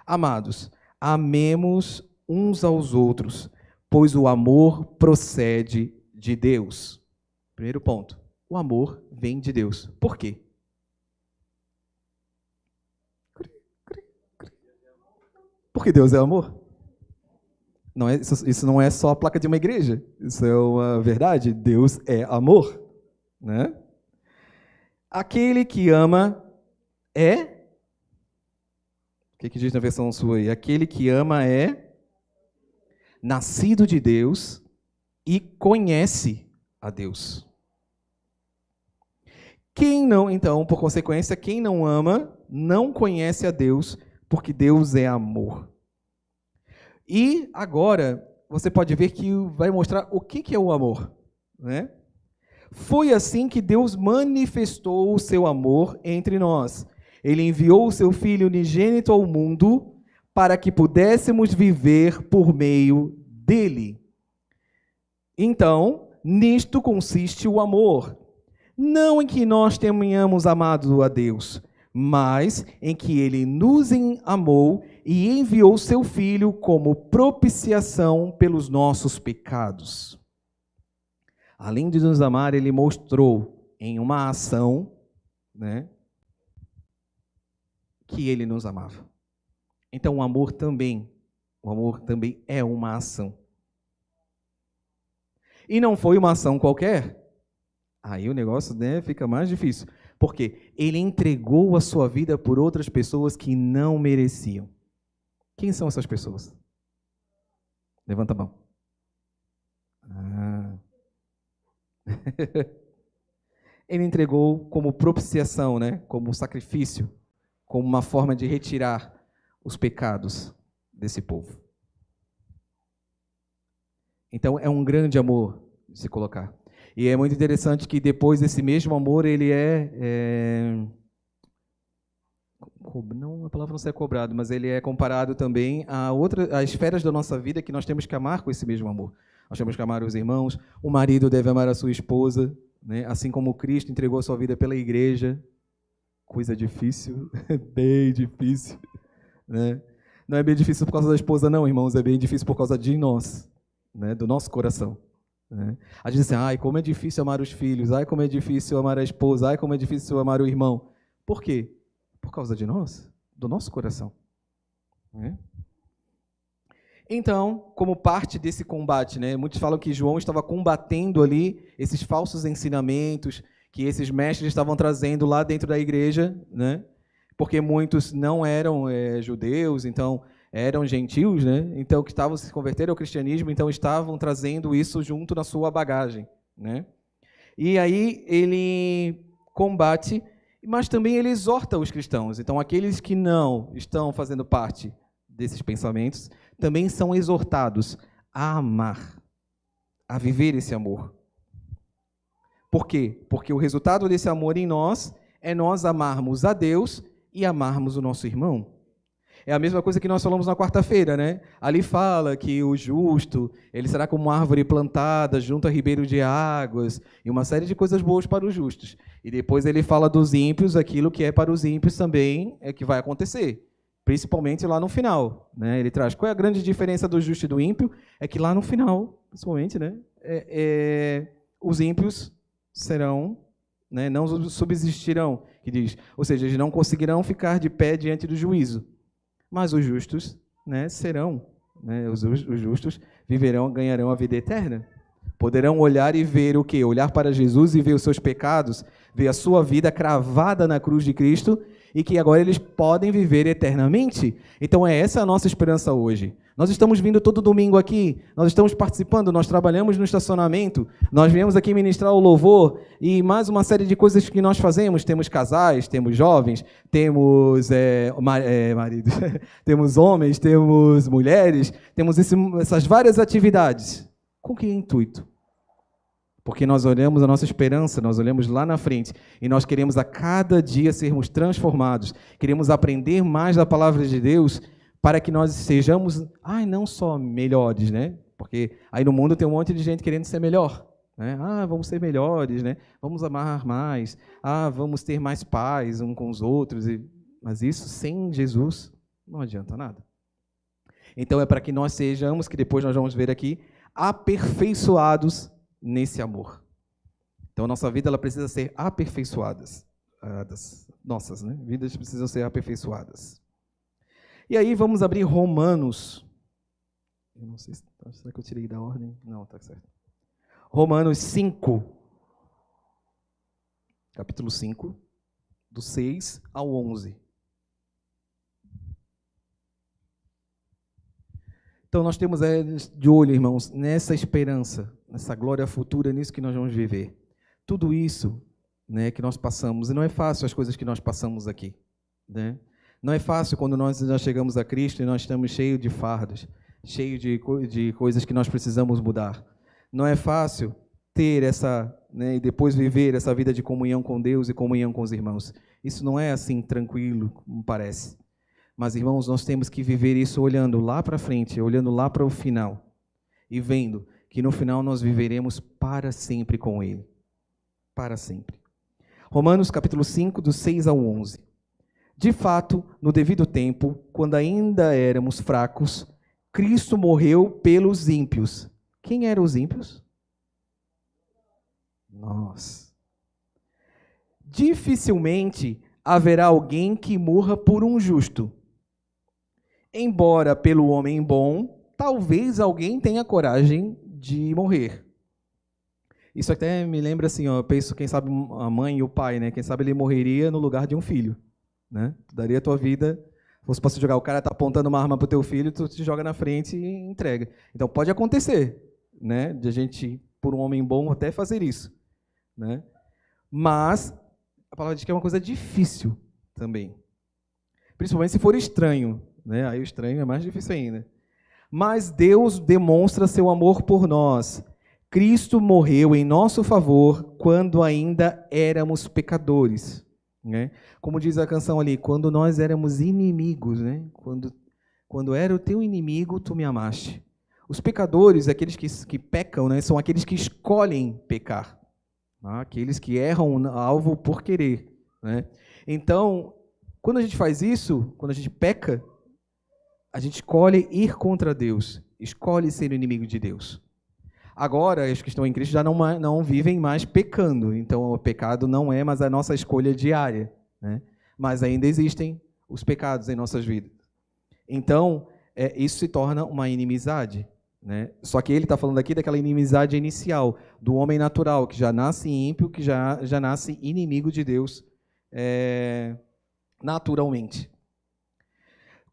Amados, amemos uns aos outros, pois o amor procede de Deus. Primeiro ponto, o amor vem de Deus. Por quê? Porque Deus é amor. Não é, isso não é só a placa de uma igreja, isso é uma verdade, Deus é amor, né? Aquele que ama o que diz na versão sua aí? Aquele que ama é nascido de Deus e conhece a Deus. Então, por consequência, quem não ama não conhece a Deus, porque Deus é amor. E agora, você pode ver que vai mostrar o que é o amor, né? Foi assim que Deus manifestou o seu amor entre nós. Ele enviou o seu Filho unigênito ao mundo para que pudéssemos viver por meio dele. Então, nisto consiste o amor. Não em que nós tenhamos amado a Deus, mas em que ele nos amou e enviou seu Filho como propiciação pelos nossos pecados. Além de nos amar, ele mostrou em uma ação, né, que ele nos amava. Então, o amor também é uma ação. E não foi uma ação qualquer. Aí o negócio, né, fica mais difícil. Porque ele entregou a sua vida por outras pessoas que não mereciam. Quem são essas pessoas? Levanta a mão. Ele entregou como propiciação, né? Como sacrifício, como uma forma de retirar os pecados desse povo. Então é um grande amor de se colocar. E é muito interessante que depois desse mesmo amor ele não, a palavra não é cobrado, mas ele é comparado também a esferas da nossa vida que nós temos que amar com esse mesmo amor. Nós temos que amar os irmãos, o marido deve amar a sua esposa, né? Assim como Cristo entregou a sua vida pela igreja. Coisa difícil, bem difícil, né? Não é bem difícil por causa da esposa não, irmãos, é bem difícil por causa de nós, né? Do nosso coração. Né? A gente diz assim, ai, como é difícil amar os filhos, ai, como é difícil amar a esposa, ai, como é difícil amar o irmão. Por quê? Por causa de nós, do nosso coração. Né? Então, como parte desse combate, né, muitos falam que João estava combatendo ali esses falsos ensinamentos que esses mestres estavam trazendo lá dentro da igreja, né, porque muitos não eram judeus, então eram gentios, né, então que estavam se convertendo ao cristianismo, então estavam trazendo isso junto na sua bagagem. Né. E aí ele combate, mas também ele exorta os cristãos. Então, aqueles que não estão fazendo parte desses pensamentos também são exortados a amar, a viver esse amor. Por quê? Porque o resultado desse amor em nós é nós amarmos a Deus e amarmos o nosso irmão. É a mesma coisa que nós falamos na quarta-feira, né? Ali fala que o justo, ele será como uma árvore plantada junto a ribeiro de águas, e uma série de coisas boas para os justos. E depois ele fala dos ímpios, aquilo que é para os ímpios também é que vai acontecer. Principalmente lá no final, né? Ele traz qual é a grande diferença do justo e do ímpio, é que lá no final, principalmente, né? Os ímpios serão, né? Não subsistirão, que diz, ou seja, eles não conseguirão ficar de pé diante do juízo, mas os justos, né, serão, né? Os justos viverão, ganharão a vida eterna. Poderão olhar e ver o quê? Olhar para Jesus e ver os seus pecados, ver a sua vida cravada na cruz de Cristo, e que agora eles podem viver eternamente. Então é essa a nossa esperança hoje. Nós estamos vindo todo domingo aqui, nós estamos participando, nós trabalhamos no estacionamento, nós viemos aqui ministrar o louvor e mais uma série de coisas que nós fazemos. Temos casais, temos jovens, temos maridos, temos homens, temos mulheres, temos essas várias atividades. Com que intuito? Porque nós olhamos a nossa esperança, nós olhamos lá na frente e nós queremos a cada dia sermos transformados, queremos aprender mais da palavra de Deus para que nós sejamos, não só melhores, né? Porque aí no mundo tem um monte de gente querendo ser melhor, né? Vamos ser melhores, né? Vamos amar mais, vamos ter mais paz uns com os outros, mas isso sem Jesus não adianta nada. Então é para que nós sejamos, que depois nós vamos ver aqui, aperfeiçoados nesse amor. Então, nossa vida ela precisa ser aperfeiçoada. Nossas, né? Vidas precisam ser aperfeiçoadas. E aí, vamos abrir Romanos. Eu não sei, será que eu tirei da ordem? Não, está certo. Romanos 5. Capítulo 5, do 6 ao 11. Então, nós temos de olho, irmãos, nessa esperança, nessa glória futura, nisso que nós vamos viver. Tudo isso, né, que nós passamos, e não é fácil as coisas que nós passamos aqui. Né? Não é fácil quando nós chegamos a Cristo e nós estamos cheios de fardos, cheios de coisas que nós precisamos mudar. Não é fácil ter essa, né, e depois viver essa vida de comunhão com Deus e comunhão com os irmãos. Isso não é assim tranquilo, como parece. Mas, irmãos, nós temos que viver isso olhando lá para frente, olhando lá para o final e vendo que no final nós viveremos para sempre com Ele. Para sempre. Romanos capítulo 5, do 6 ao 11. De fato, no devido tempo, quando ainda éramos fracos, Cristo morreu pelos ímpios. Quem eram os ímpios? Nós. Dificilmente haverá alguém que morra por um justo. Embora pelo homem bom, talvez alguém tenha coragem de morrer. Isso até me lembra assim, ó, eu penso, quem sabe a mãe e o pai, né? Quem sabe ele morreria no lugar de um filho, né? Tu daria a tua vida, se fosse jogar, o cara está apontando uma arma para o teu filho, tu te joga na frente e entrega. Então pode acontecer, né? De a gente, por um homem bom, até fazer isso, né? Mas a palavra diz que é uma coisa difícil também. Principalmente se for estranho, né? Aí o estranho é mais difícil ainda. Mas Deus demonstra seu amor por nós. Cristo morreu em nosso favor quando ainda éramos pecadores, né? Como diz a canção ali, quando nós éramos inimigos, né? Quando era o teu inimigo, tu me amaste. Os pecadores, aqueles que pecam, né? São aqueles que escolhem pecar, tá? Aqueles que erram alvo por querer, né? Então, quando a gente faz isso, quando a gente peca, a gente escolhe ir contra Deus, escolhe ser o inimigo de Deus. Agora, os que estão em Cristo já não vivem mais pecando, então o pecado não é mais a nossa escolha diária, né? Mas ainda existem os pecados em nossas vidas. Então, isso se torna uma inimizade, né? Só que ele está falando aqui daquela inimizade inicial, do homem natural, que já nasce ímpio, que já nasce inimigo de Deus naturalmente.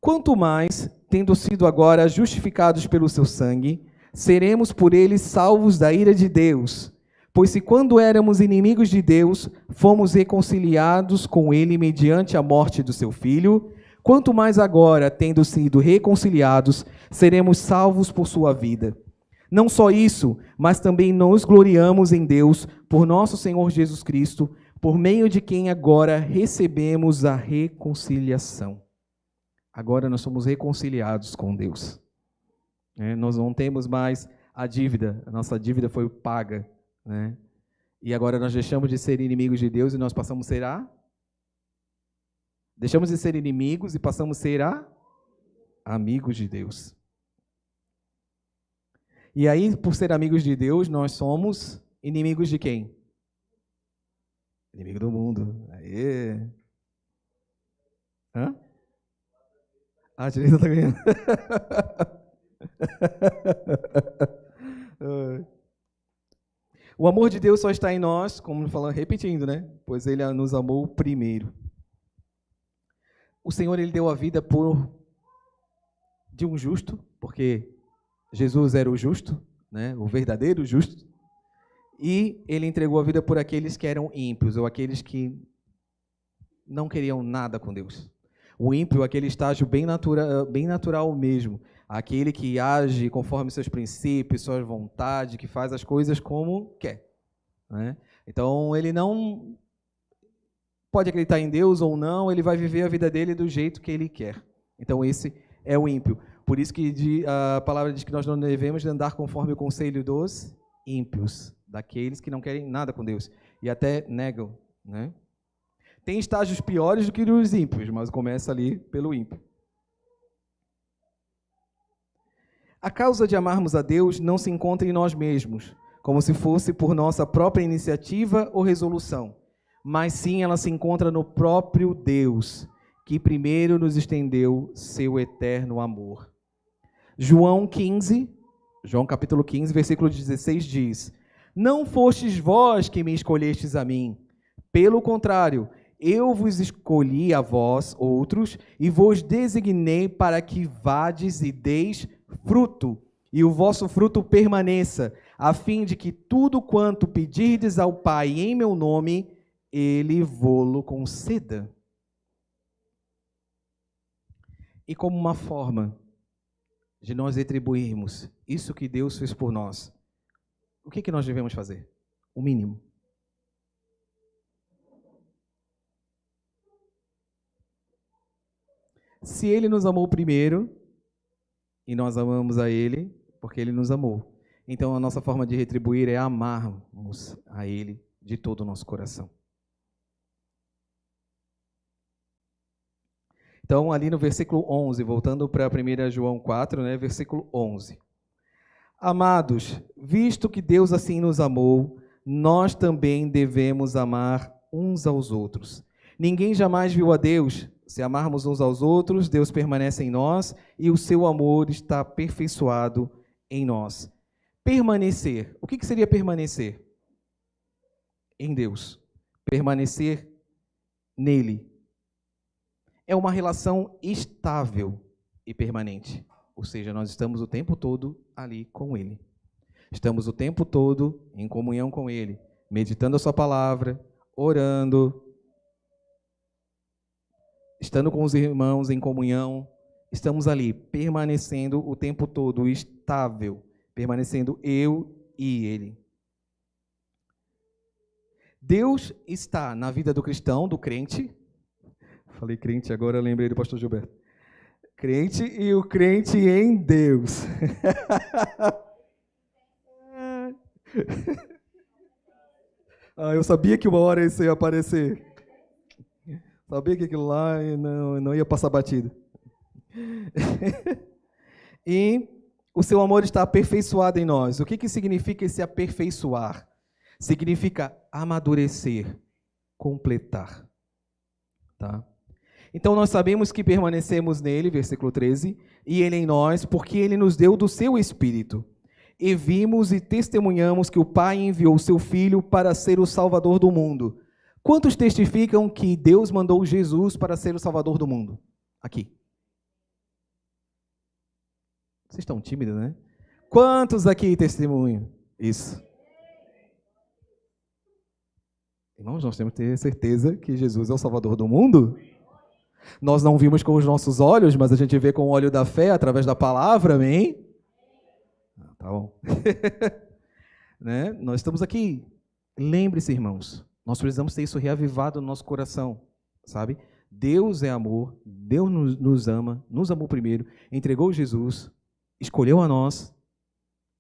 Quanto mais, tendo sido agora justificados pelo seu sangue, seremos por ele salvos da ira de Deus. Pois se quando éramos inimigos de Deus, fomos reconciliados com ele mediante a morte do seu Filho, quanto mais agora, tendo sido reconciliados, seremos salvos por sua vida. Não só isso, mas também nos gloriamos em Deus, por nosso Senhor Jesus Cristo, por meio de quem agora recebemos a reconciliação. Agora nós somos reconciliados com Deus. Nós não temos mais a dívida, a nossa dívida foi paga, né? E agora nós deixamos de ser inimigos de Deus e nós passamos a ser deixamos de ser inimigos e passamos a ser amigos de Deus. E aí, por ser amigos de Deus, nós somos inimigos de quem? Inimigo do mundo. Aê! Hã? A direita está ganhando. O amor de Deus só está em nós, como falando, repetindo, né? Pois ele nos amou primeiro. O Senhor, ele deu a vida de um justo, porque Jesus era o justo, né? O verdadeiro justo, e ele entregou a vida por aqueles que eram ímpios, ou aqueles que não queriam nada com Deus. O ímpio, aquele estágio bem natural mesmo, aquele que age conforme seus princípios, sua vontade, que faz as coisas como quer, né? Então, ele não pode acreditar em Deus ou não, ele vai viver a vida dele do jeito que ele quer. Então, esse é o ímpio. Por isso que a palavra diz que nós não devemos andar conforme o conselho dos ímpios, daqueles que não querem nada com Deus e até negam, né? Tem estágios piores do que os ímpios, mas começa ali pelo ímpio. A causa de amarmos a Deus não se encontra em nós mesmos, como se fosse por nossa própria iniciativa ou resolução, mas sim ela se encontra no próprio Deus, que primeiro nos estendeu seu eterno amor. João capítulo 15, versículo 16 diz: Não fostes vós que me escolhestes a mim, pelo contrário, eu vos escolhi a vós, outros, e vos designei para que vades e deis fruto, e o vosso fruto permaneça, a fim de que tudo quanto pedirdes ao Pai em meu nome, Ele vô-lo conceda. E como uma forma de nós retribuirmos isso que Deus fez por nós, o que nós devemos fazer? O mínimo. Se Ele nos amou primeiro, e nós amamos a Ele, porque Ele nos amou. Então, a nossa forma de retribuir é amarmos a Ele de todo o nosso coração. Então, ali no versículo 11, voltando para 1 João 4, né, versículo 11. Amados, visto que Deus assim nos amou, nós também devemos amar uns aos outros. Ninguém jamais viu a Deus. Se amarmos uns aos outros, Deus permanece em nós e o seu amor está aperfeiçoado em nós. Permanecer. O que seria permanecer? Em Deus. Permanecer nele. É uma relação estável e permanente. Ou seja, nós estamos o tempo todo ali com Ele. Estamos o tempo todo em comunhão com Ele, meditando a sua palavra, orando, estando com os irmãos em comunhão. Estamos ali, permanecendo o tempo todo estável, permanecendo eu e Ele. Deus está na vida do cristão, do crente. Falei crente, agora eu lembrei do pastor Gilberto. Crente e o crente em Deus. Eu sabia que uma hora isso ia aparecer. Sabia que aquilo lá não ia passar batido. E o seu amor está aperfeiçoado em nós. O que significa esse aperfeiçoar? Significa amadurecer, completar. Tá? Então, nós sabemos que permanecemos nele, versículo 13, e ele em nós, porque ele nos deu do seu Espírito. E vimos e testemunhamos que o Pai enviou o seu Filho para ser o Salvador do mundo. Quantos testificam que Deus mandou Jesus para ser o Salvador do mundo? Aqui. Vocês estão tímidos, né? Quantos aqui testemunham isso? Irmãos, nós temos que ter certeza que Jesus é o Salvador do mundo. Nós não vimos com os nossos olhos, mas a gente vê com o olho da fé, através da palavra, amém? Tá bom. Né? Nós estamos aqui. Lembre-se, irmãos, nós precisamos ter isso reavivado no nosso coração, sabe? Deus é amor, Deus nos ama, nos amou primeiro, entregou Jesus, escolheu a nós,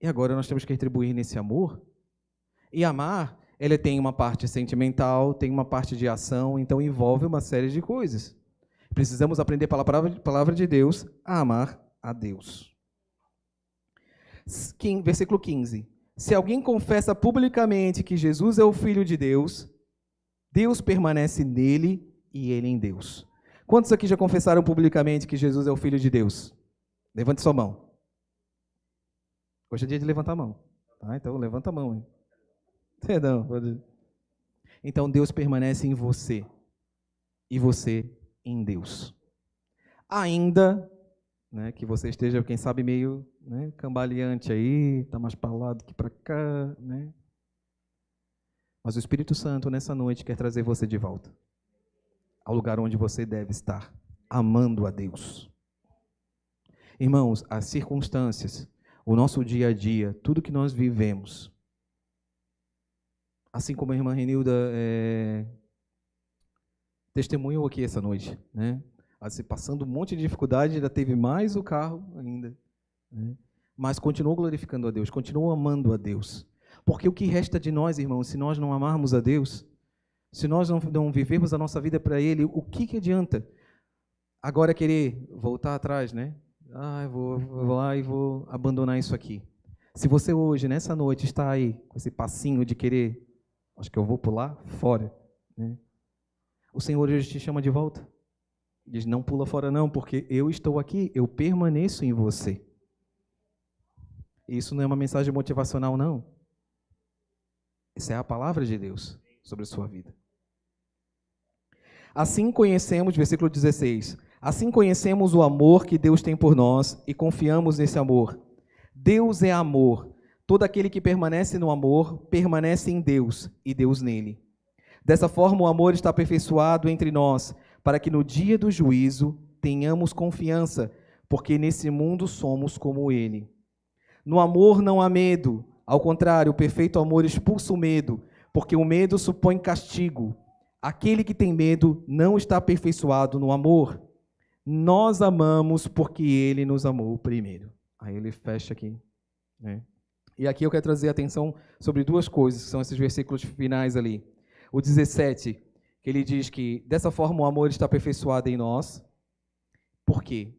e agora nós temos que retribuir nesse amor. E amar, ele tem uma parte sentimental, tem uma parte de ação, então envolve uma série de coisas. Precisamos aprender pela palavra de Deus a amar a Deus. Versículo 15. Se alguém confessa publicamente que Jesus é o Filho de Deus, Deus permanece nele e ele em Deus. Quantos aqui já confessaram publicamente que Jesus é o Filho de Deus? Levante sua mão. Hoje é dia de levantar a mão. Tá? Então, levanta a mão. Hein? Perdão. Então, Deus permanece em você e você em Deus. Ainda, né, que você esteja, quem sabe, meio, né, cambaleante aí, está mais para lá do que para cá, né? Mas o Espírito Santo, nessa noite, quer trazer você de volta ao lugar onde você deve estar, amando a Deus. Irmãos, as circunstâncias, o nosso dia a dia, tudo que nós vivemos, assim como a irmã Renilda testemunhou aqui essa noite, né? Assim, passando um monte de dificuldade, ainda teve mais o carro ainda, né? Mas continuou glorificando a Deus, continuou amando a Deus. Porque o que resta de nós, irmãos, se nós não amarmos a Deus, se nós não vivermos a nossa vida para Ele, o que adianta? Agora querer voltar atrás, né? Eu vou lá e vou abandonar isso aqui. Se você hoje, nessa noite, está aí com esse passinho de querer, acho que eu vou pular fora, né? O Senhor hoje te chama de volta. Diz, não pula fora não, porque eu estou aqui, eu permaneço em você. Isso não é uma mensagem motivacional, não. Essa é a palavra de Deus sobre a sua vida. Assim conhecemos, versículo 16, assim conhecemos o amor que Deus tem por nós e confiamos nesse amor. Deus é amor. Todo aquele que permanece no amor, permanece em Deus e Deus nele. Dessa forma, o amor está aperfeiçoado entre nós, para que no dia do juízo tenhamos confiança, porque nesse mundo somos como ele. No amor não há medo, Ao contrário, o perfeito amor expulsa o medo, porque o medo supõe castigo. Aquele que tem medo não está aperfeiçoado no amor. Nós amamos porque ele nos amou primeiro. Aí ele fecha aqui, né? E aqui eu quero trazer atenção sobre duas coisas, que são esses versículos finais ali. O 17, que ele diz que dessa forma o amor está aperfeiçoado em nós. Por quê?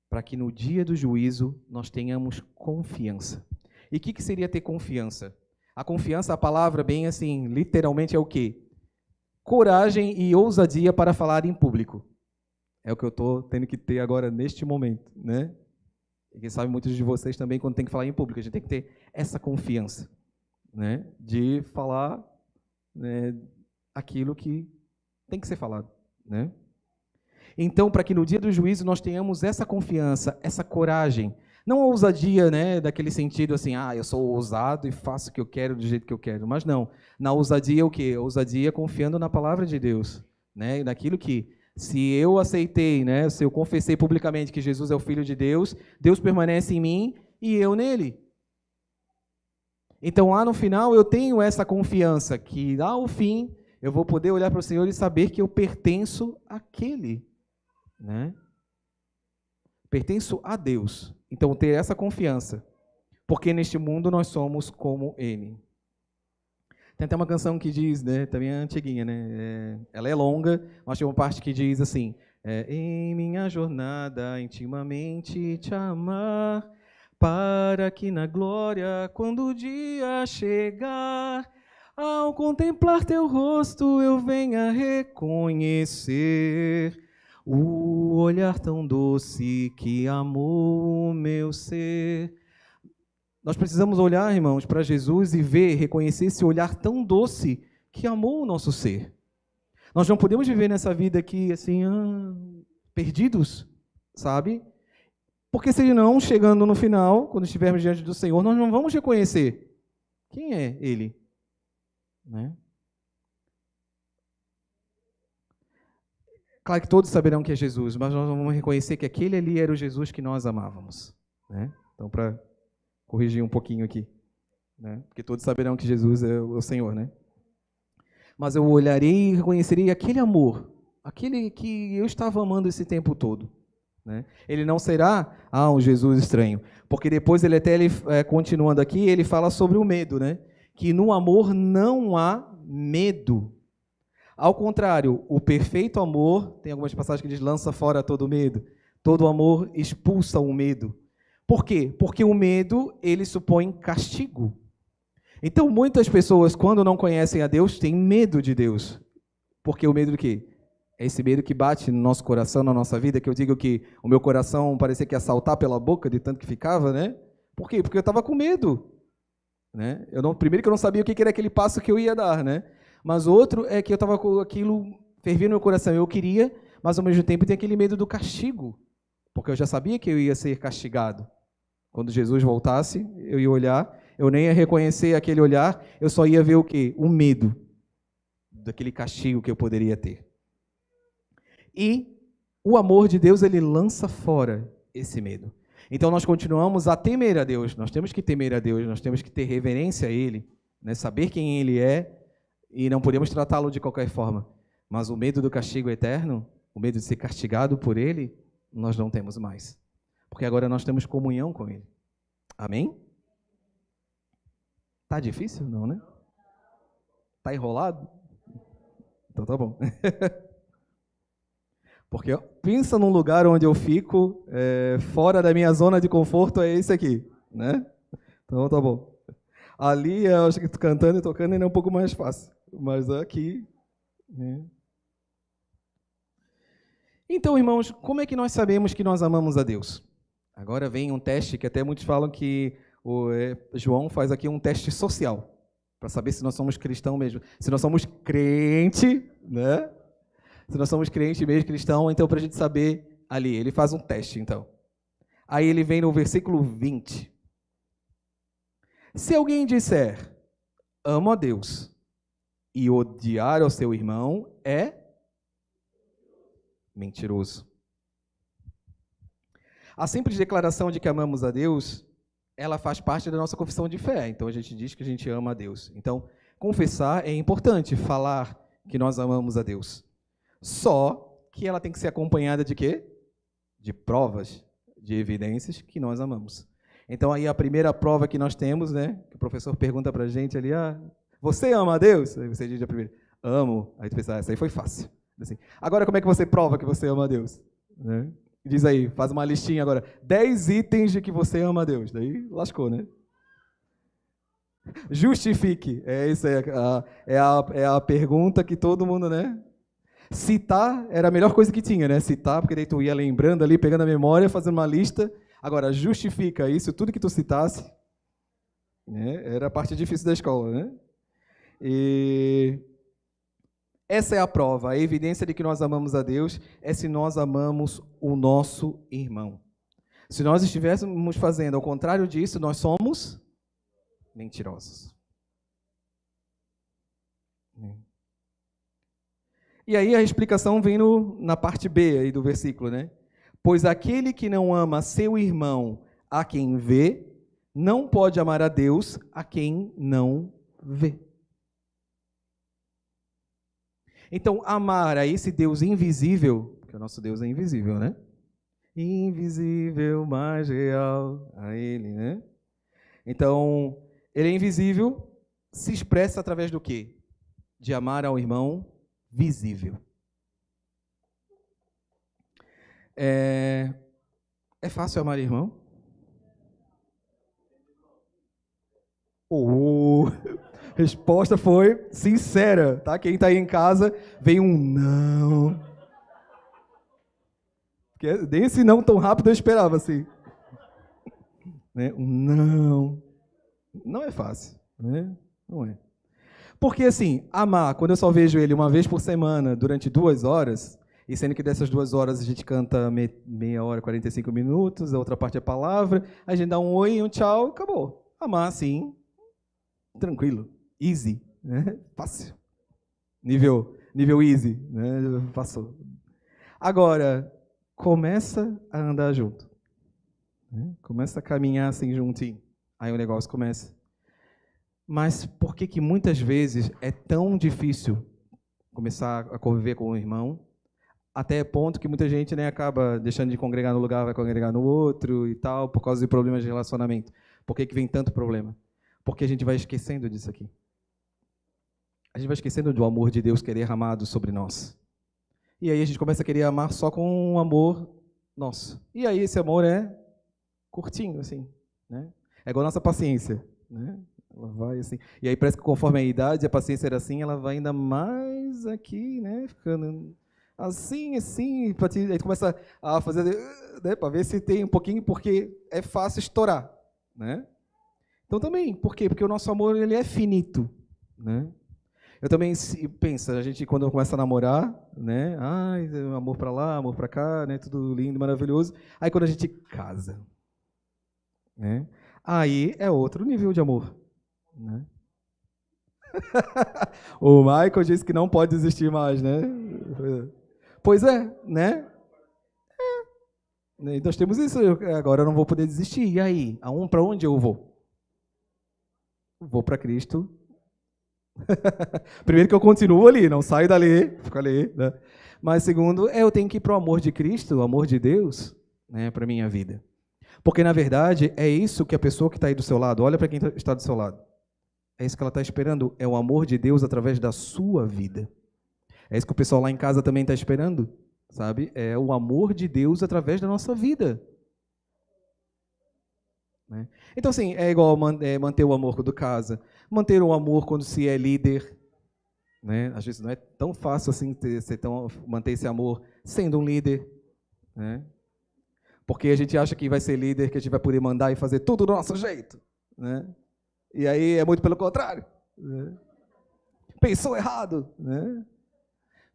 Para que no dia do juízo nós tenhamos confiança. E o que seria ter confiança? A confiança, a palavra bem assim, literalmente é o quê? Coragem e ousadia para falar em público. É o que eu estou tendo que ter agora neste momento, né? E quem sabe muitos de vocês também, quando tem que falar em público, a gente tem que ter essa confiança, né? De falar, né, aquilo que tem que ser falado, né? Então, para que no dia do juízo nós tenhamos essa confiança, essa coragem, não a ousadia, né, daquele sentido assim, eu sou ousado e faço o que eu quero do jeito que eu quero, mas não. Na ousadia o quê? A ousadia confiando na palavra de Deus, né? Naquilo que, se eu aceitei, né, se eu confessei publicamente que Jesus é o Filho de Deus, Deus permanece em mim e eu nele. Então, lá no final, eu tenho essa confiança que, ao fim, eu vou poder olhar para o Senhor e saber que eu pertenço àquele, né? Pertenço a Deus. Então, ter essa confiança, porque neste mundo nós somos como Ele. Tem até uma canção que diz, né, também é antiguinha, né? Ela é longa, mas tem uma parte que diz assim: em minha jornada intimamente te amar, para que na glória, quando o dia chegar, ao contemplar teu rosto eu venha reconhecer o olhar tão doce que amou o meu ser. Nós precisamos olhar, irmãos, para Jesus e ver, reconhecer esse olhar tão doce que amou o nosso ser. Nós não podemos viver nessa vida aqui assim, perdidos, sabe? Porque senão, chegando no final, quando estivermos diante do Senhor, nós não vamos reconhecer quem é Ele, né? Claro que todos saberão que é Jesus, mas nós vamos reconhecer que aquele ali era o Jesus que nós amávamos, né? Então, para corrigir um pouquinho aqui, né? Porque todos saberão que Jesus é o Senhor, né? Mas eu olharei e reconhecerei aquele amor, aquele que eu estava amando esse tempo todo, né? Ele não será um Jesus estranho, porque depois ele continuando aqui, ele fala sobre o medo, né? Que no amor não há medo. Ao contrário, o perfeito amor, tem algumas passagens que diz, lança fora todo medo. Todo amor expulsa o medo. Por quê? Porque o medo, ele supõe castigo. Então, muitas pessoas, quando não conhecem a Deus, têm medo de Deus. Porque o medo do quê? É esse medo que bate no nosso coração, na nossa vida, que eu digo que o meu coração parecia que ia saltar pela boca de tanto que ficava, né? Por quê? Porque eu estava com medo, né? Primeiro que eu não sabia o que era aquele passo que eu ia dar, né? Mas outro é que eu estava com aquilo fervendo no meu coração. Eu queria, mas ao mesmo tempo tem aquele medo do castigo, porque eu já sabia que eu ia ser castigado. Quando Jesus voltasse, eu ia olhar, eu nem ia reconhecer aquele olhar, eu só ia ver o quê? O medo daquele castigo que eu poderia ter. E o amor de Deus, ele lança fora esse medo. Então nós continuamos a temer a Deus, nós temos que temer a Deus, nós temos que ter reverência a Ele, né? Saber quem Ele é, e não podemos tratá-lo de qualquer forma. Mas o medo do castigo eterno, o medo de ser castigado por Ele, nós não temos mais. Porque agora nós temos comunhão com Ele. Amém? Tá difícil? Não, né? Tá enrolado? Então tá bom. Porque pensa num lugar onde eu fico, fora da minha zona de conforto, é esse aqui, né? Então tá bom. Ali, eu acho que cantando e tocando ainda é um pouco mais fácil. Mas aqui, né? Então, irmãos, como é que nós sabemos que nós amamos a Deus? Agora vem um teste que até muitos falam que o João faz aqui um teste social, para saber se nós somos cristãos mesmo. Se nós somos crente, né? Se nós somos crente mesmo, cristão, então para a gente saber ali, ele faz um teste, então. Aí ele vem no versículo 20. Se alguém disser, amo a Deus, e odiar ao seu irmão é mentiroso. A simples declaração de que amamos a Deus ela faz parte da nossa confissão de fé. Então, a gente diz que a gente ama a Deus. Então, confessar é importante, falar que nós amamos a Deus. Só que ela tem que ser acompanhada de quê? De provas, de evidências que nós amamos. Então, aí a primeira prova que nós temos, né, que o professor pergunta para a gente ali, você ama a Deus? Aí você diz a primeira, amo. Aí tu pensa, essa aí foi fácil. Assim, agora, como é que você prova que você ama a Deus? Né? Diz aí, faz uma listinha agora, 10 itens de que você ama a Deus. Daí lascou, né? Justifique. Isso aí, é a pergunta que todo mundo, né? Citar era a melhor coisa que tinha, né? Citar, porque daí tu ia lembrando ali, pegando a memória, fazendo uma lista. Agora, justifica isso, tudo que tu citasse, né? Era a parte difícil da escola, né? E essa é a prova, a evidência de que nós amamos a Deus é se nós amamos o nosso irmão. Se nós estivéssemos fazendo ao contrário disso, nós somos mentirosos. E aí a explicação vem na parte B aí do versículo, né? Pois aquele que não ama seu irmão a quem vê, não pode amar a Deus a quem não vê. Então, amar a esse Deus invisível, porque o nosso Deus é invisível, né? Invisível, mas real, a Ele, né? Então, Ele é invisível, se expressa através do quê? De amar ao irmão visível. É fácil amar irmão? Resposta foi sincera, tá? Quem está aí em casa, veio um não. Porque nem esse não tão rápido eu esperava, assim. Né? Um não. Não é fácil, né? Não é. Porque, assim, amar, quando eu só vejo ele uma vez por semana, durante 2 horas, e sendo que dessas 2 horas a gente canta meia hora, 45 minutos, a outra parte é palavra, a gente dá um oi e um tchau, acabou. Amar, assim, tranquilo, easy, né? Fácil. Nível easy, né? Passou. Agora, começa a andar junto. Né? Começa a caminhar assim juntinho. Aí o negócio começa. Mas por que muitas vezes é tão difícil começar a conviver com o irmão? Até ponto que muita gente, né, acaba deixando de congregar no lugar, vai congregar no outro e tal, por causa de problemas de relacionamento. Por que vem tanto problema? Porque a gente vai esquecendo disso aqui. A gente vai esquecendo do amor de Deus que é derramado sobre nós. E aí a gente começa a querer amar só com um amor nosso. E aí esse amor é curtinho, assim, né? É igual a nossa paciência, né? Ela vai assim. E aí parece que conforme a idade, a paciência era assim, ela vai ainda mais aqui, né? Ficando assim, aí começa a fazer, né? Para ver se tem um pouquinho, porque é fácil estourar, né? Então também, por quê? Porque o nosso amor, ele é finito, né? Eu também penso, a gente quando começa a namorar, né? Amor para lá, amor para cá, né? Tudo lindo, maravilhoso. Aí quando a gente casa, né? Aí é outro nível de amor, né? O Michael disse que não pode existir mais, né? Pois é, né? Então nós temos isso. Agora eu não vou poder desistir. E aí? Para onde eu vou? Vou para Cristo. Primeiro que eu continuo ali, não saio dali, fico ali, né? Mas segundo, eu tenho que ir para o amor de Cristo, o amor de Deus, né, para a minha vida. Porque, na verdade, é isso que a pessoa que está aí do seu lado, olha para quem está do seu lado, é isso que ela está esperando, é o amor de Deus através da sua vida. É isso que o pessoal lá em casa também está esperando, sabe? É o amor de Deus através da nossa vida. Né? Então, assim, é igual manter o amor quando casa, manter o amor quando se é líder. Né? Às vezes não é tão fácil assim manter esse amor sendo um líder. Né? Porque a gente acha que vai ser líder, que a gente vai poder mandar e fazer tudo do nosso jeito. Né? E aí é muito pelo contrário. Né? Pensou errado. Né?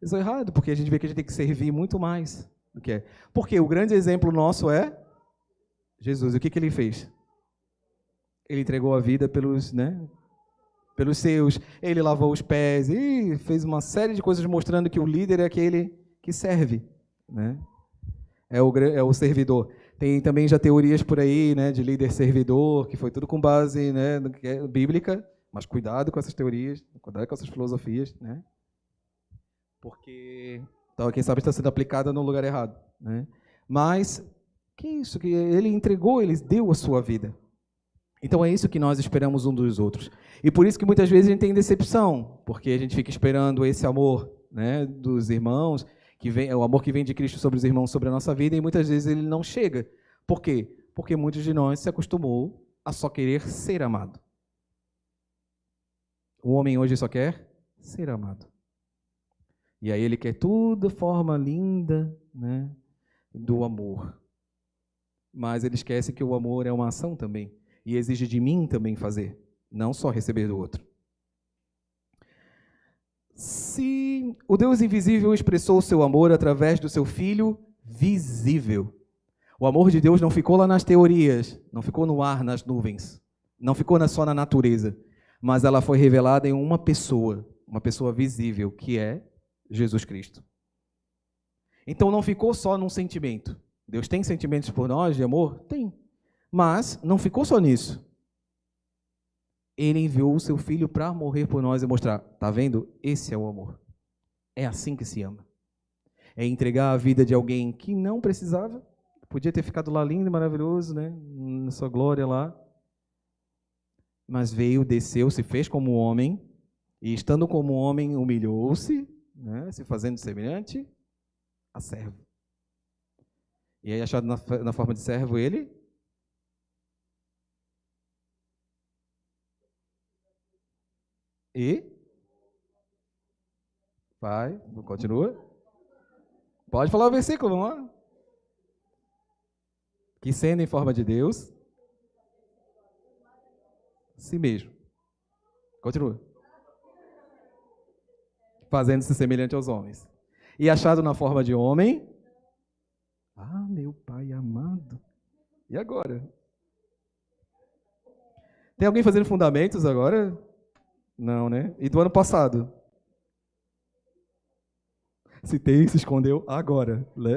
Pensou errado, porque a gente vê que a gente tem que servir muito mais do que é. Porque o grande exemplo nosso é Jesus. O que ele fez? Ele entregou a vida pelos seus, ele lavou os pés e fez uma série de coisas mostrando que o líder é aquele que serve, né? É o servidor. Tem também já teorias por aí, né, de líder servidor, que foi tudo com base, né, bíblica, mas cuidado com essas teorias, cuidado com essas filosofias, né? Porque então, quem sabe está sendo aplicada no lugar errado, né? Mas que isso, que ele entregou, ele deu a sua vida. Então é isso que nós esperamos um dos outros. E por isso que muitas vezes a gente tem decepção, porque a gente fica esperando esse amor, né, dos irmãos, que vem, o amor que vem de Cristo sobre os irmãos, sobre a nossa vida, e muitas vezes ele não chega. Por quê? Porque muitos de nós se acostumou a só querer ser amado. O homem hoje só quer ser amado. E aí ele quer toda forma linda, né, do amor. Mas ele esquece que o amor é uma ação também. E exige de mim também fazer, não só receber do outro. Se o Deus invisível expressou o seu amor através do seu Filho visível, o amor de Deus não ficou lá nas teorias, não ficou no ar, nas nuvens, não ficou só na natureza, mas ela foi revelada em uma pessoa visível, que é Jesus Cristo. Então não ficou só num sentimento. Deus tem sentimentos por nós de amor? Tem. Mas não ficou só nisso. Ele enviou o seu Filho para morrer por nós e mostrar, tá vendo? Esse é o amor. É assim que se ama. É entregar a vida de alguém que não precisava, podia ter ficado lá lindo e maravilhoso, né? Na sua glória lá. Mas veio, desceu, se fez como homem, e estando como homem, humilhou-se, né? Se fazendo semelhante a servo. E aí, achado na forma de servo, ele vai, continua. Pode falar o versículo, vamos lá. Que sendo em forma de Deus, si mesmo. Continua. Fazendo-se semelhante aos homens. E achado na forma de homem. Ah, meu Pai amado. E agora? Tem alguém fazendo fundamentos agora? Não, né? E do ano passado? Se tem, se escondeu agora. Né?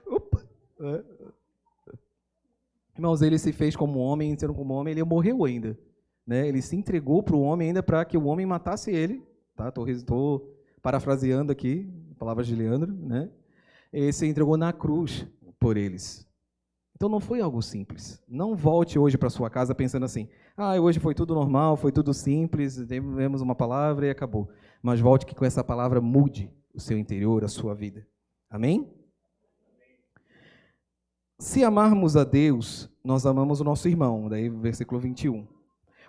Opa. Irmãos, ele se fez como homem, sendo como homem, ele morreu ainda. Né? Ele se entregou para o homem ainda para que o homem matasse ele. Tá? Estou parafraseando aqui, palavras de Leandro. Né? Ele se entregou na cruz por eles. Então não foi algo simples. Não volte hoje para sua casa pensando assim, hoje foi tudo normal, foi tudo simples, tivemos uma palavra e acabou. Mas volte que com essa palavra mude o seu interior, a sua vida. Amém? Se amarmos a Deus, nós amamos o nosso irmão. Daí versículo 21.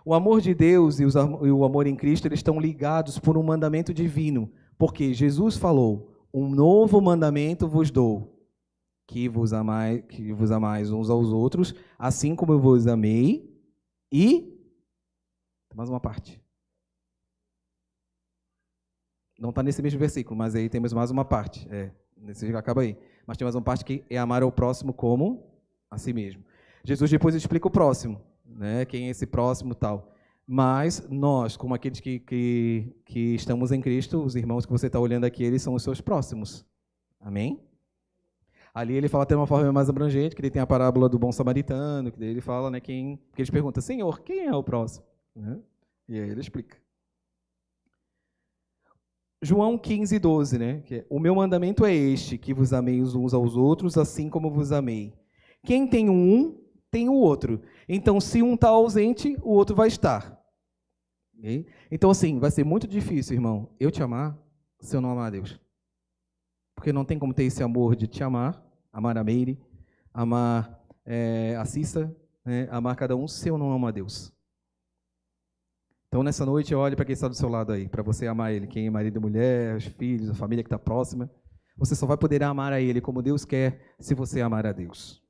O amor de Deus e o amor em Cristo, eles estão ligados por um mandamento divino. Porque Jesus falou, um novo mandamento vos dou. Que vos amais uns aos outros, assim como eu vos amei, e... mais uma parte. Não está nesse mesmo versículo, mas aí temos mais uma parte. Nesse acaba aí. Mas tem mais uma parte que é amar ao próximo como a si mesmo. Jesus depois explica o próximo, né? Quem é esse próximo tal. Mas nós, como aqueles que estamos em Cristo, os irmãos que você está olhando aqui, eles são os seus próximos. Amém? Ali ele fala até de uma forma mais abrangente, que ele tem a parábola do bom samaritano, que daí ele fala, né, que eles perguntam, Senhor, quem é o próximo? Né? E aí ele explica. João 15, 12, né? Que é, o meu mandamento é este, que vos ameis uns aos outros, assim como vos amei. Quem tem um, tem o outro. Então, se um está ausente, o outro vai estar. Okay? Então, assim, vai ser muito difícil, irmão, eu te amar se eu não amar a Deus. Porque não tem como ter esse amor de te amar a Meire, amar a Cissa, né? Amar cada um se eu não amo a Deus. Então, nessa noite, olhe para quem está do seu lado aí, para você amar ele, quem é marido e mulher, os filhos, a família que está próxima. Você só vai poder amar a ele como Deus quer se você amar a Deus.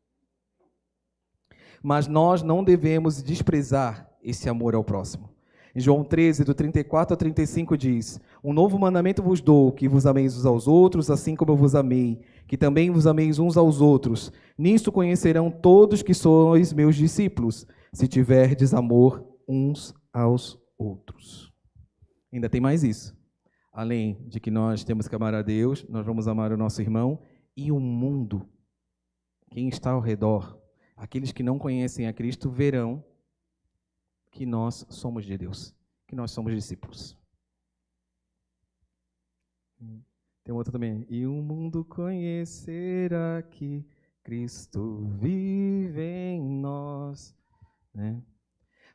Mas nós não devemos desprezar esse amor ao próximo. Em João 13, do 34 a 35 diz, um novo mandamento vos dou, que vos ameis uns aos outros, assim como eu vos amei, que também vos ameis uns aos outros. Nisto conhecerão todos que sois meus discípulos, se tiverdes amor uns aos outros. Ainda tem mais isso. Além de que nós temos que amar a Deus, nós vamos amar o nosso irmão e o mundo. quem está ao redor, aqueles que não conhecem a Cristo, verão que nós somos de Deus, que nós somos discípulos. Tem outra também. E o mundo conhecerá que Cristo vive em nós, né?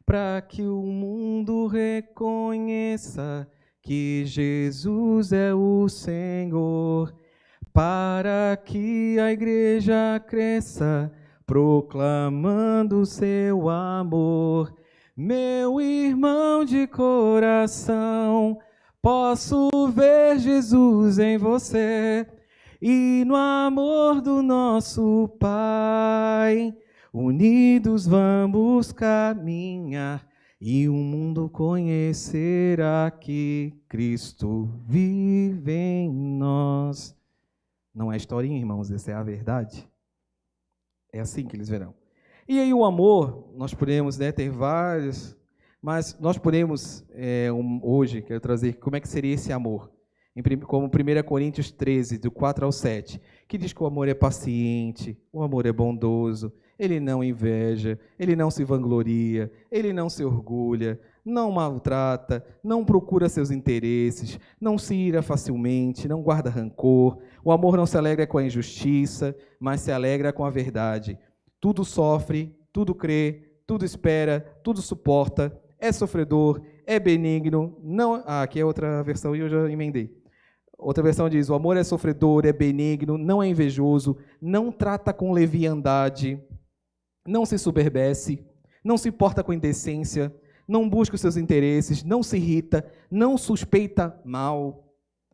Para que o mundo reconheça que Jesus é o Senhor, para que a igreja cresça, proclamando o seu amor. Meu irmão de coração, posso ver Jesus em você e no amor do nosso Pai. Unidos vamos caminhar e o mundo conhecerá que Cristo vive em nós. Não é historinha, irmãos, essa é a verdade. É assim que eles verão. E aí o amor, nós podemos, né, ter vários, mas nós podemos, hoje, quero trazer, como é que seria esse amor? Como 1 Coríntios 13, do 4 ao 7, que diz que o amor é paciente, o amor é bondoso, ele não inveja, ele não se vangloria, ele não se orgulha, não maltrata, não procura seus interesses, não se ira facilmente, não guarda rancor. O amor não se alegra com a injustiça, mas se alegra com a verdade. Tudo sofre, tudo crê, tudo espera, tudo suporta, é sofredor, é benigno. Não, aqui é outra versão e eu já emendei. Outra versão diz: o amor é sofredor, é benigno, não é invejoso, não trata com leviandade, não se soberbece, não se porta com indecência, não busca os seus interesses, não se irrita, não suspeita mal,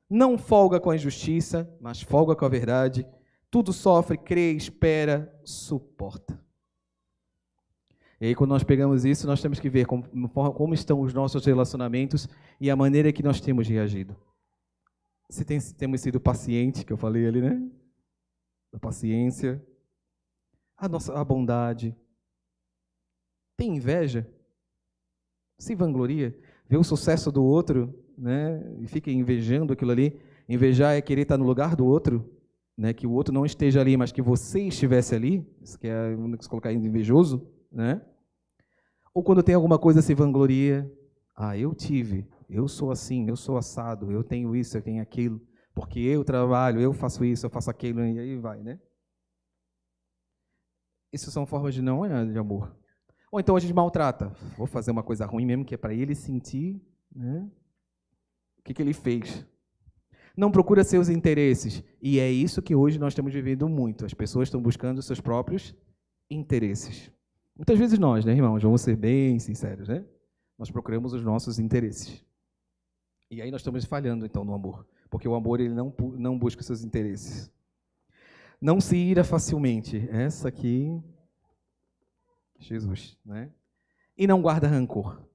não folga com a injustiça, mas folga com a verdade. Tudo sofre, crê, espera, suporta. E aí, quando nós pegamos isso, nós temos que ver como estão os nossos relacionamentos e a maneira que nós temos reagido. Se temos sido pacientes, que eu falei ali, né? A paciência, a bondade. Tem inveja? Se vangloria? Vê o sucesso do outro, né? E fica invejando aquilo ali. Invejar é querer estar no lugar do outro, né? Que o outro não esteja ali, mas que você estivesse ali. Isso que é se colocar invejoso, né? Ou quando tem alguma coisa, se vangloria. Eu tive, eu sou assim, eu sou assado, eu tenho isso, eu tenho aquilo, porque eu trabalho, eu faço isso, eu faço aquilo, e aí vai, né? Isso são formas de amor. Ou então a gente maltrata. Vou fazer uma coisa ruim mesmo, que é para ele sentir, né, o que ele fez. Não procura seus interesses. E é isso que hoje nós estamos vivendo muito. As pessoas estão buscando seus próprios interesses. Muitas vezes nós, né, irmãos, vamos ser bem sinceros, né? Nós procuramos os nossos interesses. E aí nós estamos falhando, então, no amor. Porque o amor, ele não busca seus interesses. Não se ira facilmente. Essa aqui, Jesus, né? E não guarda rancor.